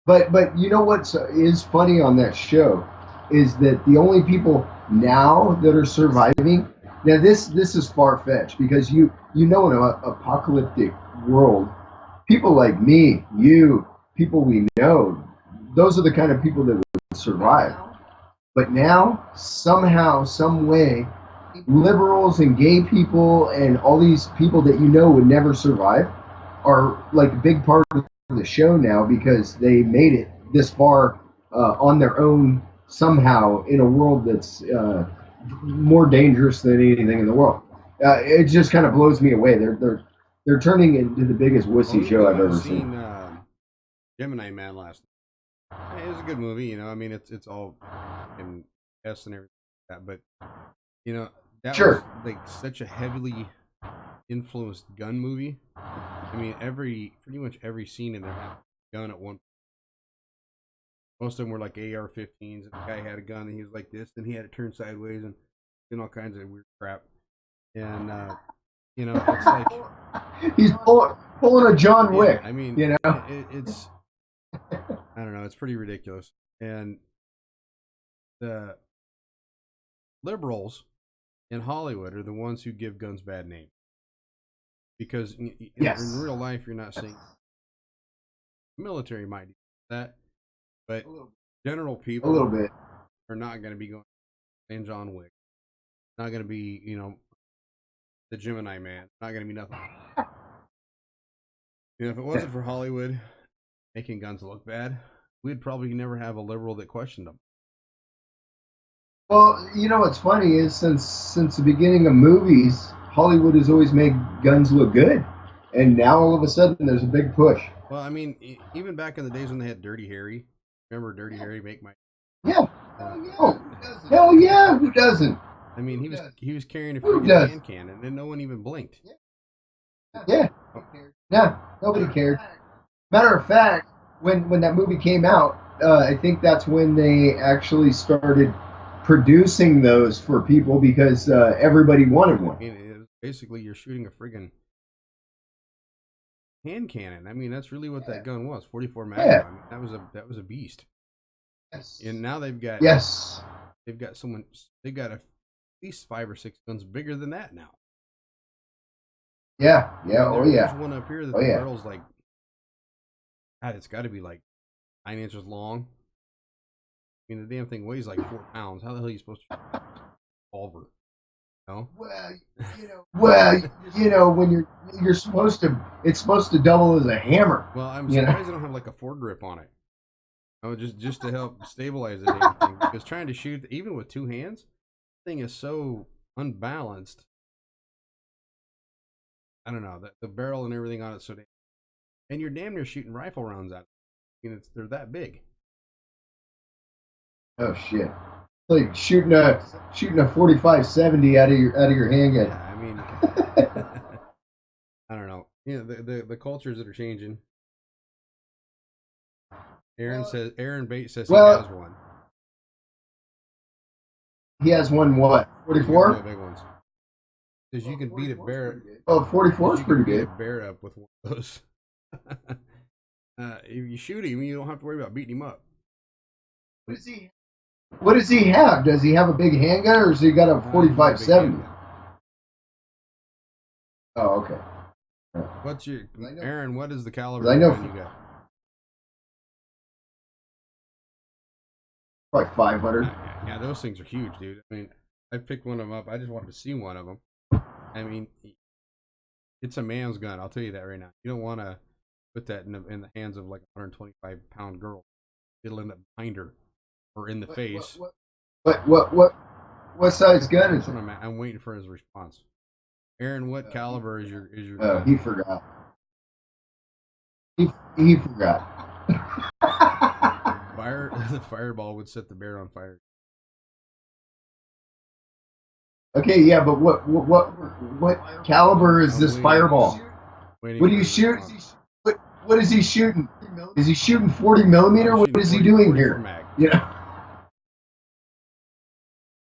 Speaker 2: But you know what is funny on that show is that the only people now that are surviving. Now this is far fetched because you know in an apocalyptic world, people like me, you, people we know, those are the kind of people that would survive. But now somehow, some way, liberals and gay people and all these people that you know would never survive are like a big part of the show now because they made it this far on their own somehow in a world that's more dangerous than anything in the world. It just kind of blows me away. They're turning it into the biggest wussy show I've ever seen.
Speaker 1: Gemini Man last night. It was a good movie, you know. I mean, it's all in S and everything like that, but you know that
Speaker 2: Sure.
Speaker 1: was like such a heavily influenced gun movie. I mean, pretty much every scene in there had a gun at one. Most of them were like AR-15s, and the guy had a gun, and he was like this, and he had it turned sideways, and all kinds of weird crap. And you know, it's like
Speaker 2: he's pulling a John Wick.
Speaker 1: Yeah, I mean,
Speaker 2: you know,
Speaker 1: it's I don't know, it's pretty ridiculous. And the liberals in Hollywood are the ones who give guns bad names because in real life you're not seeing military might do that, but general people
Speaker 2: a little bit
Speaker 1: are not going to be going and John Wick, not going to be the Gemini Man, not going to be nothing. You know, if it wasn't for Hollywood making guns look bad, we'd probably never have a liberal that questioned them.
Speaker 2: Well, you know what's funny is since the beginning of movies, Hollywood has always made guns look good, and now all of a sudden there's a big push.
Speaker 1: Well, I mean, even back in the days when they had Dirty Harry, remember Dirty Harry make my
Speaker 2: yeah. Hell yeah, who doesn't?
Speaker 1: I mean, he was carrying a freaking hand cannon, and no one even blinked.
Speaker 2: Yeah, yeah, nobody cared. Matter of fact, when that movie came out, I think that's when they actually started producing those for people because everybody wanted one.
Speaker 1: I mean, it was basically you're shooting a friggin' hand cannon. I mean, that's really what that gun was. 44 Magnum.
Speaker 2: Yeah.
Speaker 1: I mean, that was a beast.
Speaker 2: Yes.
Speaker 1: And now they've got at least 5 or 6 guns bigger than that now.
Speaker 2: Yeah,
Speaker 1: I mean, there's one up here that the barrel's like, God, it's got to be like 9 inches long. I mean, the damn thing weighs like 4 pounds. How the hell are you supposed to shoot a revolver? No?
Speaker 2: Well, you know, when you're supposed to, it's supposed to double as a hammer.
Speaker 1: Well, I'm surprised they don't have like a foregrip on it. Oh, just to help stabilize the damn thing. Because trying to shoot, even with 2 hands, the thing is so unbalanced. I don't know, the barrel and everything on it, so and you're damn near shooting rifle rounds at it. I mean, they're that big.
Speaker 2: Oh shit! It's like shooting a 45-70 out of your handgun.
Speaker 1: Yeah, I mean, I don't know. You know, the cultures that are changing. Aaron Bates says he has one.
Speaker 2: He has one what? 44?
Speaker 1: The big ones. Because you can beat a bear.
Speaker 2: Oh, 44 is pretty good.
Speaker 1: Beat a bear up with one of those. If you shoot him, you don't have to worry about beating him up.
Speaker 2: What does he have? Does he have a big handgun, or has he got a 45-70? Oh, okay.
Speaker 1: What's your Aaron? What is the caliber
Speaker 2: I know
Speaker 1: gun you got?
Speaker 2: Like 500.
Speaker 1: Yeah, those things are huge, dude. I mean, I picked one of them up. I just wanted to see one of them. I mean, it's a man's gun. I'll tell you that right now. You don't want to put that in the hands of like a 125-pound girl. It'll end up behind her or in the face.
Speaker 2: What size gun is it?
Speaker 1: I'm waiting for his response. Aaron, what caliber is your
Speaker 2: gun? He forgot. He forgot.
Speaker 1: The fireball would set the bear on fire.
Speaker 2: Okay, yeah, but what caliber is this fireball? What do you shoot? What is he shooting? Is he shooting 40 millimeter? What is he doing
Speaker 1: 44
Speaker 2: here?
Speaker 1: mag.
Speaker 2: Yeah.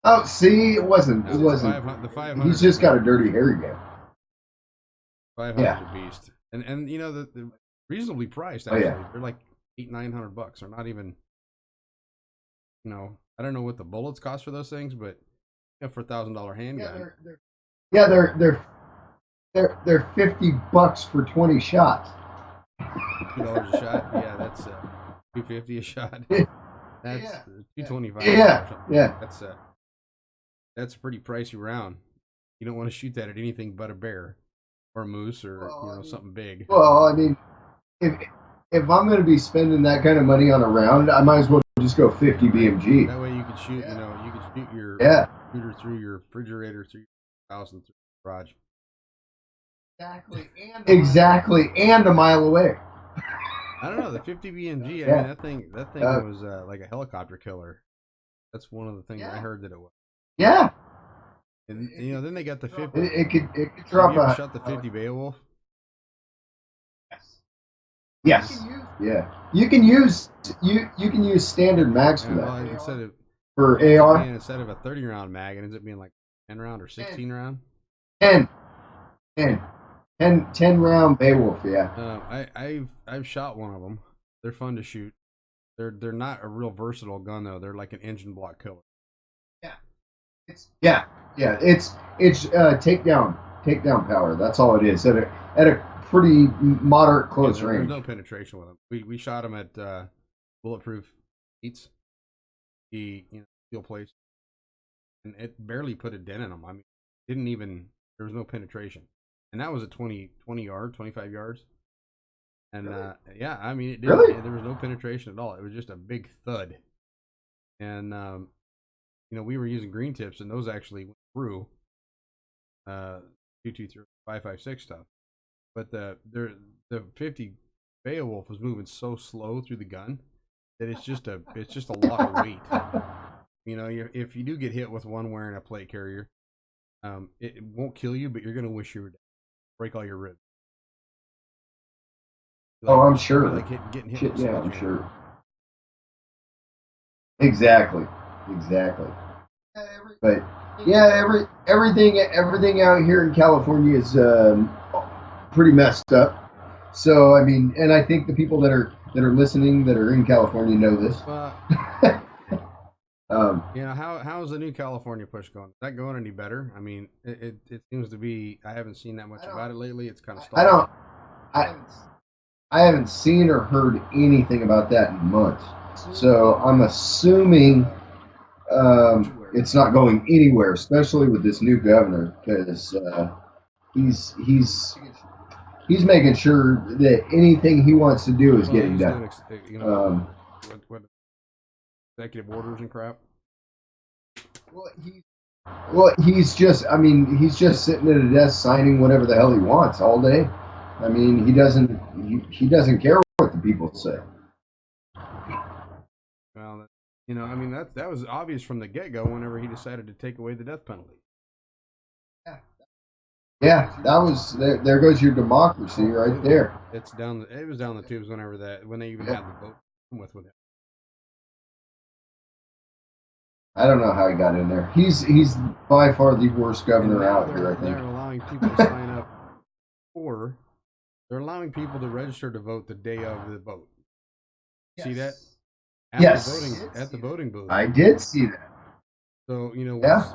Speaker 2: Oh, see, it wasn't.
Speaker 1: No,
Speaker 2: It wasn't.
Speaker 1: the 500.
Speaker 2: He's just got a dirty hair again.
Speaker 1: 500
Speaker 2: Yeah.
Speaker 1: is a beast, and you know the reasonably priced
Speaker 2: Oh,
Speaker 1: actually.
Speaker 2: yeah.
Speaker 1: They're like $800-900. They're not even. You know, I don't know what the bullets cost for those things, but you know, for $1,000 handgun.
Speaker 2: They're $50 for 20 shots.
Speaker 1: $2 a shot. Yeah, that's $250 a shot. That's $225.
Speaker 2: Yeah,
Speaker 1: or something.
Speaker 2: yeah.
Speaker 1: That's a pretty pricey round. You don't want to shoot that at anything but a bear or a moose or something big.
Speaker 2: Well, I mean, if I'm going to be spending that kind of money on a round, I might as well just go 50 BMG.
Speaker 1: That way you could shoot. You know, you could shoot your shooter through your refrigerator, through your house, and through your garage.
Speaker 2: Exactly, and a mile away.
Speaker 1: I don't know, the 50 BMG. I mean, that thing was like a helicopter killer. That's one of the things I heard that it was.
Speaker 2: Yeah.
Speaker 1: And you know, then they got the 50.
Speaker 2: It could drop.
Speaker 1: Have you ever shot the 50 Beowulf?
Speaker 2: Yes. Yeah. You can use standard mags for that.
Speaker 1: Well, instead of
Speaker 2: for AR,
Speaker 1: instead of a 30 round mag, it ends up being like 10 round or 16 round.
Speaker 2: 10 round Beowulf. Yeah.
Speaker 1: I've shot one of them. They're fun to shoot. They're not a real versatile gun though. They're like an engine block killer.
Speaker 2: Yeah. It's takedown power. That's all it is at a pretty moderate close range.
Speaker 1: There's no penetration with them. We shot them at bulletproof heats. Steel plates, and it barely put a dent in them. I mean, there was no penetration, and that was at 20 yards, 25 yards. And
Speaker 2: Really?
Speaker 1: yeah, I mean, it
Speaker 2: Really?
Speaker 1: there was no penetration at all. It was just a big thud. And you know, we were using green tips, and those actually went through 223 5.56 stuff. But the 50 Beowulf was moving so slow through the gun that it's just a lot of weight. You know, if you do get hit with one wearing a plate carrier, it won't kill you, but you're gonna wish you were dead. Break all your ribs.
Speaker 2: Like, I'm sure.
Speaker 1: Like getting hit.
Speaker 2: Yeah, I'm sure. Exactly. But yeah, everything out here in California is pretty messed up. So I mean, and I think the people that are listening that are in California know this.
Speaker 1: You know, how's the new California push going? Is that going any better? I mean, it seems to be. I haven't seen that much about it lately. It's kind of stalled.
Speaker 2: I haven't seen or heard anything about that in months. So I'm assuming it's not going anywhere, especially with this new governor, because he's making sure that anything he wants to do is getting done.
Speaker 1: What executive orders and crap.
Speaker 2: Well, he's just sitting at a desk signing whatever the hell he wants all day. I mean, he doesn't care what the people say.
Speaker 1: Well, you know, I mean that was obvious from the get-go whenever he decided to take away the death penalty.
Speaker 2: Yeah, that was there goes your democracy right there.
Speaker 1: It was down the tubes when they even had the vote with him.
Speaker 2: I don't know how he got in there. He's by far the worst governor out here, I think.
Speaker 1: They're allowing people to sign up or they're allowing people to register to vote the day of the vote. Yes. See that? At the voting booth.
Speaker 2: I did see that.
Speaker 1: So, you know, how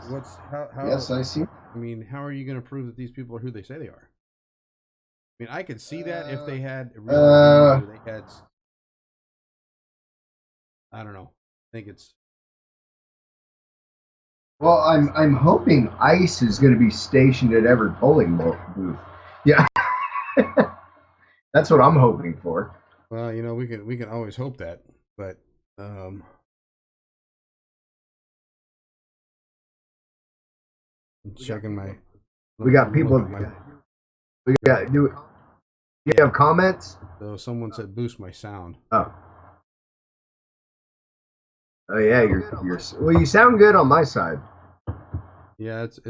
Speaker 2: Yes, I see.
Speaker 1: I mean, how are you going to prove that these people are who they say they are? I mean, I could see that if they had I don't know. I think it's
Speaker 2: Well, I'm hoping ICE is going to be stationed at every polling booth. Yeah. That's what I'm hoping for.
Speaker 1: Well, you know, we can always hope that, but checking my.
Speaker 2: We got people. We got. Do you have comments?
Speaker 1: So someone said boost my sound.
Speaker 2: Oh. Oh yeah, you're. Well, you sound good on my side.
Speaker 1: Yeah, it's.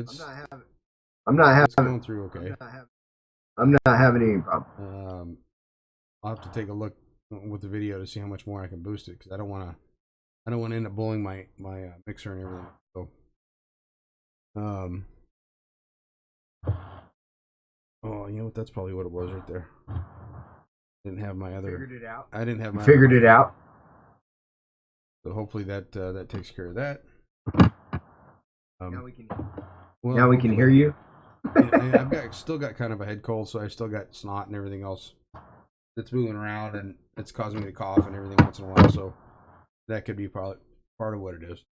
Speaker 2: I'm not having.
Speaker 1: It's going through okay.
Speaker 2: I'm not having any problem.
Speaker 1: I'll have to take a look with the video to see how much more I can boost it because I don't want to end up blowing my mixer and everything. So, oh, you know what? That's probably what it was right there. Didn't have my other.
Speaker 3: Figured it out.
Speaker 1: I didn't have my.
Speaker 2: Figured it out.
Speaker 1: So hopefully that takes care of that.
Speaker 3: Now we can.
Speaker 1: Well,
Speaker 2: Now we can hear you.
Speaker 1: I've still got kind of a head cold, so I still got snot and everything else that's moving around, and it's causing me to cough and everything once in a while. So that could be probably part of what it is.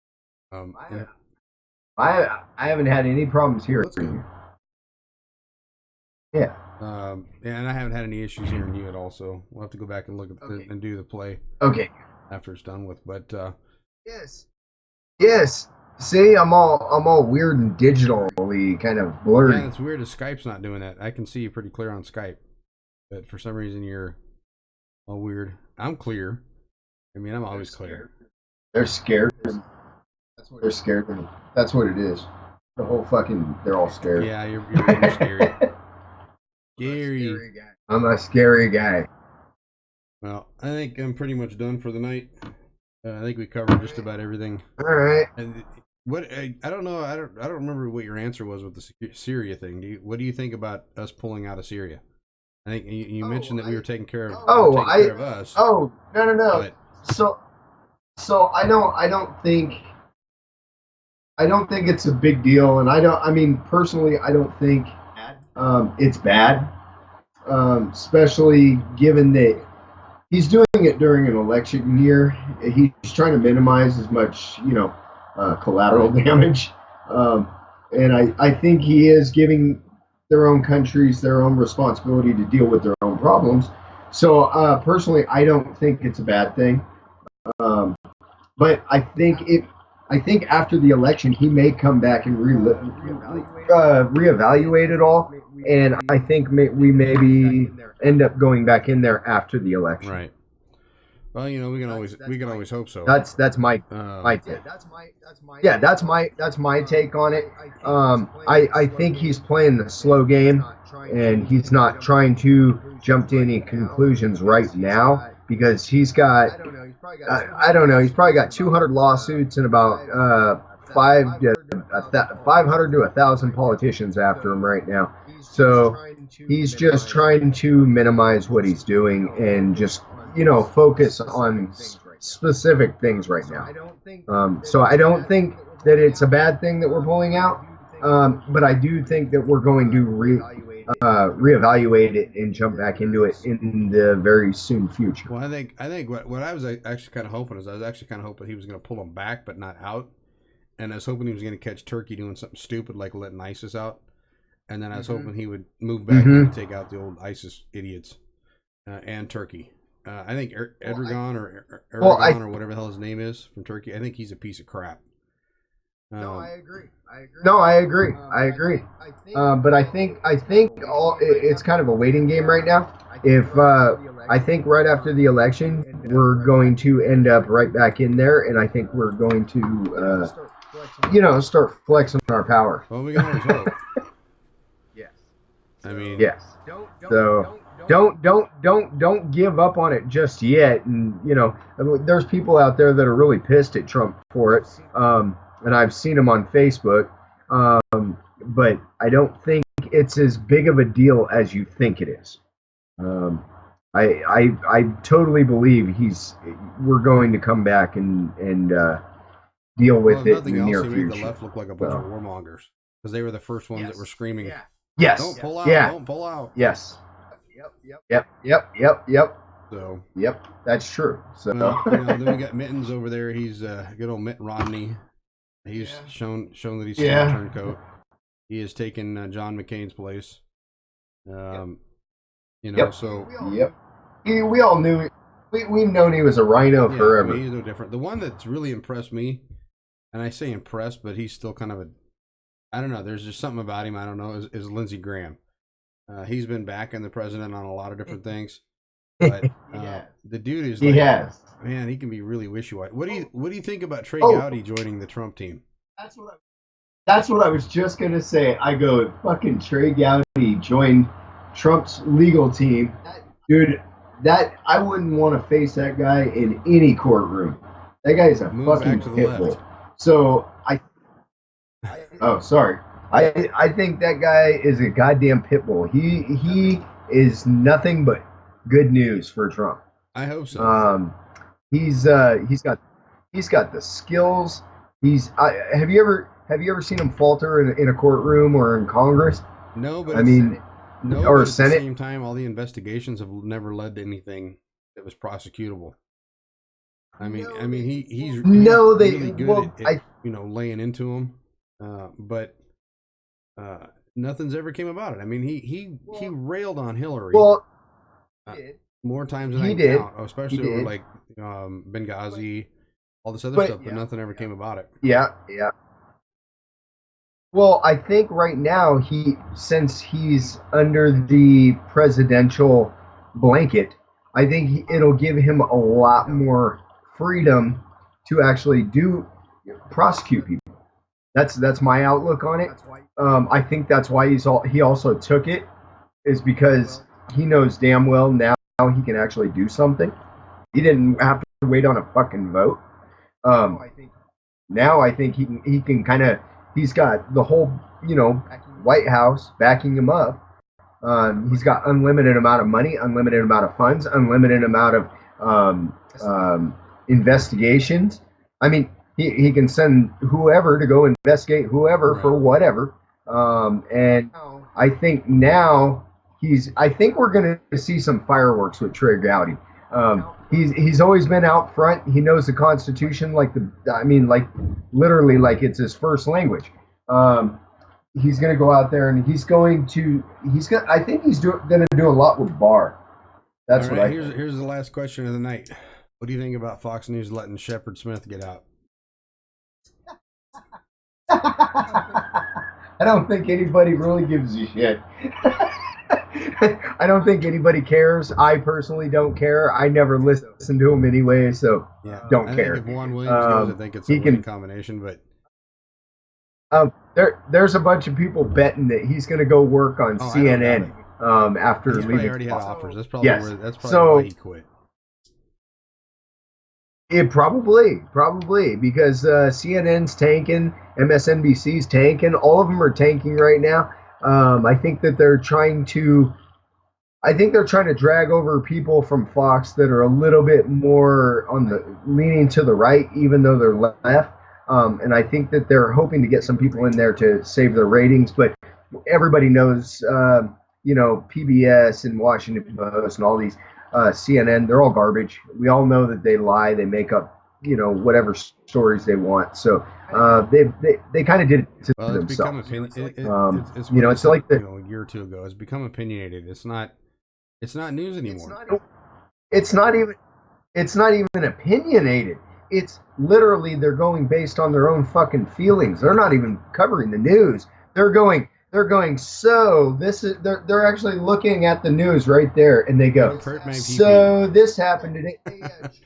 Speaker 2: I haven't had any problems here.
Speaker 1: That's good.
Speaker 2: Yeah.
Speaker 1: And I haven't had any issues hearing you at all. So we'll have to go back and look at and do the play.
Speaker 2: Okay.
Speaker 1: After it's done with, but
Speaker 2: Yes. Yes. See, I'm all weird and digitally kind of blurry.
Speaker 1: yeah, it's weird. The Skype's not doing that. I can see you pretty clear on Skype, but for some reason you're all weird. I'm clear. I mean, I'm always clear.
Speaker 2: They're scared. They're scared of me. That's what it is. The whole fucking. They're all scared.
Speaker 1: Yeah, you're scary. Scary.
Speaker 3: Guy.
Speaker 2: I'm a scary guy.
Speaker 1: Well, I think I'm pretty much done for the night. I think we covered just about everything.
Speaker 2: All right.
Speaker 1: And what I don't know. I don't remember what your answer was with the Syria thing. What do you think about us pulling out of Syria? I think you mentioned that we were taking care of. Taking care of us.
Speaker 2: Oh no.
Speaker 1: But,
Speaker 2: So I don't think it's a big deal, and I mean personally I don't think it's bad, especially given that he's doing it during an election year. He's trying to minimize as much collateral damage, and I think he is giving their own countries their own responsibility to deal with their own problems. So personally, I don't think it's a bad thing. But I think after the election, he may come back and reevaluate it all, and I think we maybe end up going back in there after the election.
Speaker 1: right. Well, we can always hope so.
Speaker 2: That's my take. That's my take on it. I think he's playing the slow game, and he's not trying to jump to any conclusions right now because he's got. I don't know. He's probably got 200 lawsuits and about 500 to 1,000 politicians after him right now. So he's just trying to minimize what he's doing and just focus on specific things right now. So I don't think that it's a bad thing that we're pulling out, but I do think that we're going to reevaluate it and jump back into it in the very soon future.
Speaker 1: Well, I think what I was actually kind of hoping is he was going to pull them back, but not out. And I was hoping he was going to catch Turkey doing something stupid like letting ISIS out. And then I was hoping he would move back in and take out the old ISIS idiots and Turkey. I think Erdogan or whatever the hell his name is from Turkey, I think he's a piece of crap.
Speaker 3: No, I agree.
Speaker 2: I agree. But I think it's kind of a waiting game right now. I think right after the election, we're going to end up right back in there, and I think we're going to, start flexing our power.
Speaker 1: Well, we can always hope.
Speaker 3: Yes.
Speaker 1: I mean,
Speaker 2: yes. Don't give up on it just yet. And there's people out there that are really pissed at Trump for it. And I've seen them on Facebook. But I don't think it's as big of a deal as you think it is. I totally believe we're going to come back and deal with it in the near future.
Speaker 1: The left looked like a bunch of warmongers because they were the first ones that were screaming.
Speaker 3: Yeah.
Speaker 2: Yes.
Speaker 1: Don't pull out.
Speaker 2: Yeah.
Speaker 1: Don't pull out.
Speaker 2: Yes.
Speaker 3: Yep.
Speaker 1: So.
Speaker 2: Yep. That's true. So.
Speaker 1: Then we got Mittens over there. He's good old Mitt Romney. He's shown that he's still a turncoat. He has taken John McCain's place. So.
Speaker 2: Yep. We all knew. We've known he was a rhino forever.
Speaker 1: I mean, he's no different. The one that's really impressed me, and I say impressed, but he's still kind of I don't know. There's just something about him. I don't know. Is Lindsey Graham? He's been backing the president on a lot of different things, but the dude is. He has. Man, he can be really wishy-washy. What do you think about Trey Gowdy joining the Trump team?
Speaker 2: That's what I was just gonna say. I go, if fucking Trey Gowdy joined Trump's legal team, dude. that I wouldn't want to face that guy in any courtroom. That guy is a
Speaker 1: Move
Speaker 2: fucking
Speaker 1: back to the
Speaker 2: pit
Speaker 1: left.
Speaker 2: bull. So oh sorry. I think that guy is a goddamn pit bull. He is nothing but good news for Trump.
Speaker 1: I hope so.
Speaker 2: He's got the skills. Have you ever seen him falter in a courtroom or in Congress?
Speaker 1: No, but
Speaker 2: I mean,
Speaker 1: no,
Speaker 2: or
Speaker 1: but at
Speaker 2: Senate.
Speaker 1: the same time, all the investigations have never led to anything that was prosecutable. I mean, he's really good at laying into them, but nothing's ever came about it. I mean, he railed on Hillary more times than I can count, especially over like Benghazi, all this other stuff, but nothing ever came about it.
Speaker 2: Yeah. Well, I think right now since he's under the presidential blanket, I think it'll give him a lot more freedom to actually prosecute people. That's my outlook on it. I think that's why he also took it, is because he knows damn well now he can actually do something. He didn't have to wait on a fucking vote. Now I think he can kind of, he's got the whole White House backing him up. He's got unlimited amount of money, unlimited amount of funds, unlimited amount of investigations. I mean, he can send whoever to go investigate whoever for whatever. And I think now I think we're going to see some fireworks with Trey Gowdy. He's always been out front. He knows the Constitution like literally like it's his first language. He's going to go out there and I think he's going to do a lot with Barr. That's
Speaker 1: all
Speaker 2: right.
Speaker 1: What I think. Here's the last question of the night. What do you think about Fox News letting Shepard Smith get out?
Speaker 2: I don't think anybody really gives a shit. I don't think anybody cares. I personally don't care. I never listen to him anyway, so don't care.
Speaker 1: Think if Juan Williams goes, I think it's a winning combination, but
Speaker 2: there's a bunch of people betting that he's going to go work on CNN after
Speaker 1: he's
Speaker 2: leaving.
Speaker 1: Already had offers. That's probably why he quit.
Speaker 2: It probably because CNN's tanking, MSNBC's tanking, all of them are tanking right now. I think that they're trying to drag over people from Fox that are a little bit more leaning to the right, even though they're left. And I think that they're hoping to get some people in there to save their ratings. But everybody knows, PBS and Washington Post and all these CNN, they're all garbage. We all know that they lie. They make up, whatever stories they want. So they kind of did it to themselves. It's like
Speaker 1: a year or two ago. It's become opinionated. It's not news anymore.
Speaker 2: It's not even opinionated. It's literally they're going based on their own fucking feelings. They're not even covering the news. They're going, so this is, they're actually looking at the news right there, and they go, so this happened today.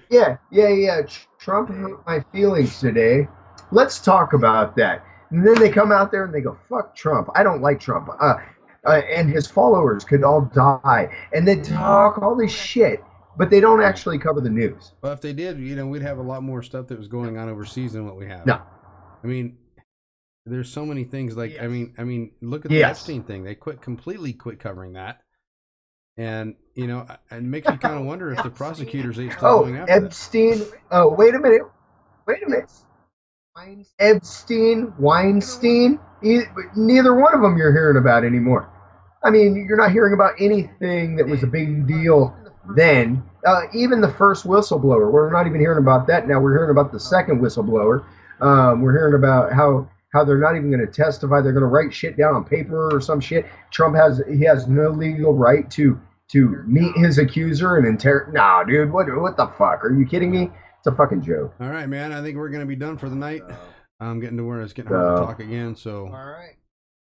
Speaker 2: Yeah. Trump hurt my feelings today. Let's talk about that. And then they come out there and they go, fuck Trump. I don't like Trump. And his followers could all die. And they talk all this shit, but they don't actually cover the news.
Speaker 1: Well, if they did, we'd have a lot more stuff that was going on overseas than what we have.
Speaker 2: No.
Speaker 1: I mean, there's so many things like, yes. I mean, look at the Epstein thing. They completely quit covering that. And, it makes me kind of wonder if the prosecutors ain't still going after
Speaker 2: Epstein.
Speaker 1: That.
Speaker 2: Oh, wait a minute. Epstein, Weinstein, neither one of them you're hearing about anymore. I mean, you're not hearing about anything that was a big deal then. Even the first whistleblower, we're not even hearing about that now. We're hearing about the second whistleblower. We're hearing about how they're not even going to testify. They're going to write shit down on paper or some shit. Trump has no legal right to meet his accuser and interrogate. Nah, dude, what the fuck? Are you kidding me? It's a fucking joke.
Speaker 1: All right, man. I think we're going to be done for the night. I'm getting to where it's getting hard to talk again. So,
Speaker 3: all right,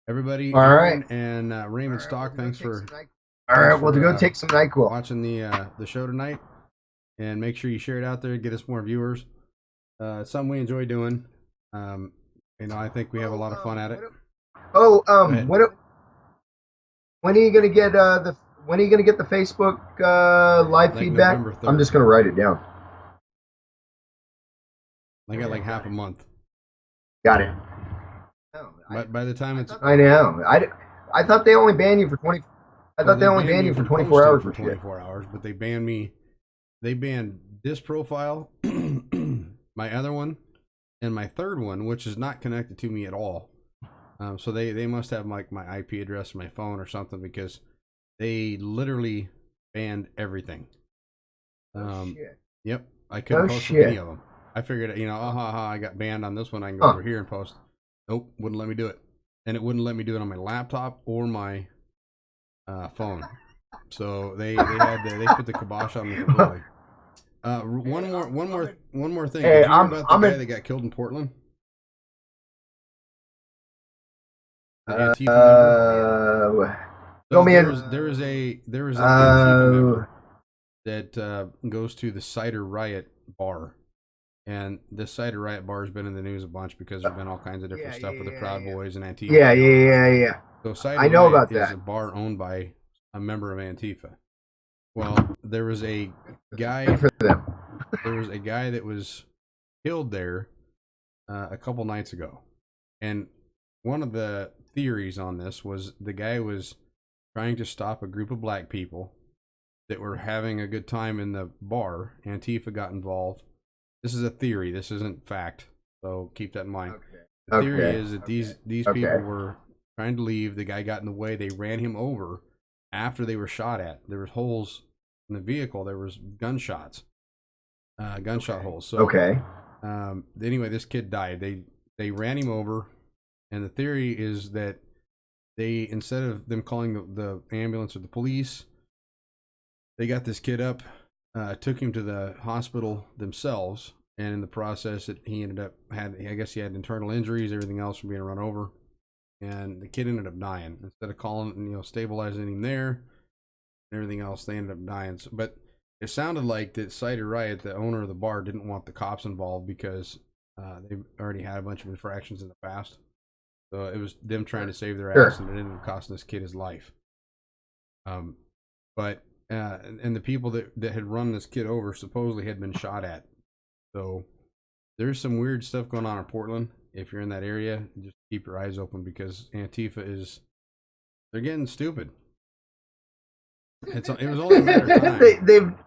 Speaker 1: everybody.
Speaker 2: All right,
Speaker 1: and Raymond Stock. Thanks for.
Speaker 2: All right, well, to go take some NyQuil.
Speaker 1: Watching the show tonight, and make sure you share it out there. Get us more viewers. It's something we enjoy doing. I think we have a lot of fun at it.
Speaker 2: When are you gonna get
Speaker 3: when are you gonna get the Facebook live
Speaker 1: Like
Speaker 3: feedback?
Speaker 1: November 3rd.
Speaker 3: I'm just gonna write it down.
Speaker 1: I got like half a month.
Speaker 3: Got it.
Speaker 1: But by the time it's
Speaker 3: I know. I thought they only ban you for 20. I thought they only
Speaker 1: banned
Speaker 3: ban
Speaker 1: me
Speaker 3: you for
Speaker 1: from
Speaker 3: 24
Speaker 1: posting
Speaker 3: hours
Speaker 1: for
Speaker 3: for shit.
Speaker 1: 24 hours, but they banned me. They banned this profile, my other one, and my third one, which is not connected to me at all. So they must have like my IP address on my phone or something, because they literally banned everything.
Speaker 3: Shit.
Speaker 1: Yep, I couldn't post with any of them. I figured, you know, I got banned on this one. I can go over here and post. Nope, wouldn't let me do it, and it wouldn't let me do it on my laptop or my phone. So they put the kibosh on me completely. One more thing.
Speaker 3: Hey,
Speaker 1: Did you hear about the guy that got killed in Portland? The Antifa member.
Speaker 3: Fill me in.
Speaker 1: There is an Antifa member that goes to the Cider Riot bar, and this Cider Riot bar has been in the news a bunch because there's been all kinds of different stuff with the Proud Boys and Antifa.
Speaker 3: Yeah.
Speaker 1: So Cider
Speaker 3: I know
Speaker 1: Riot
Speaker 3: about
Speaker 1: is
Speaker 3: that.
Speaker 1: a bar owned by a member of Antifa. Well, there was a guy.
Speaker 3: Good for them.
Speaker 1: There was a guy that was killed there a couple nights ago, and one of the theories on this was the guy was trying to stop a group of black people that were having a good time in the bar. Antifa got involved. This is a theory. This isn't fact, so keep that in mind. The theory is that these people were trying to leave. The guy got in the way. They ran him over after they were shot at. There was holes in the vehicle. There was gunshots, gunshot holes. So anyway, this kid died. They ran him over, and the theory is that they, instead of them calling the ambulance or the police, they got this kid up, took him to the hospital themselves, and in the process, he ended up I guess he had internal injuries, everything else from being run over, and the kid ended up dying. Instead of calling, stabilizing him there, and everything else, they ended up dying. But it sounded like that Cider Riot, the owner of the bar, didn't want the cops involved because they've already had a bunch of infractions in the past. So it was them trying to save their ass, and it ended up costing this kid his life. But the people that had run this kid over supposedly had been shot at. So there's some weird stuff going on in Portland. If you're in that area, just keep your eyes open, because Antifa they're getting stupid. It was only a matter of time.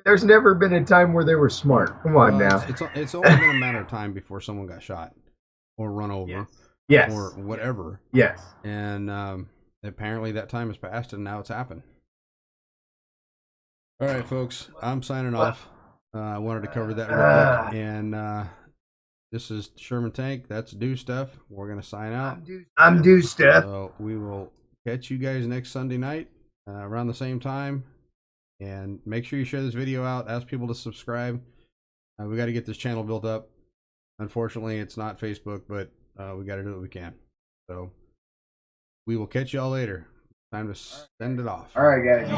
Speaker 3: There's never been a time where they were smart. Come on now.
Speaker 1: It's only been a matter of time before someone got shot or run over.
Speaker 3: Yes.
Speaker 1: Or whatever.
Speaker 3: Yes.
Speaker 1: And apparently that time has passed, and now it's happened. All right, folks, I'm signing off. I wanted to cover that real quick. And this is Sherman Tank. That's Do Stuff. We're going to sign out.
Speaker 3: I'm Do Stuff.
Speaker 1: So we will catch you guys next Sunday night around the same time. And make sure you share this video out. Ask people to subscribe. We got to get this channel built up. Unfortunately, it's not Facebook, but we got to do what we can. So we will catch y'all later. Time to send it off.
Speaker 3: All right, guys.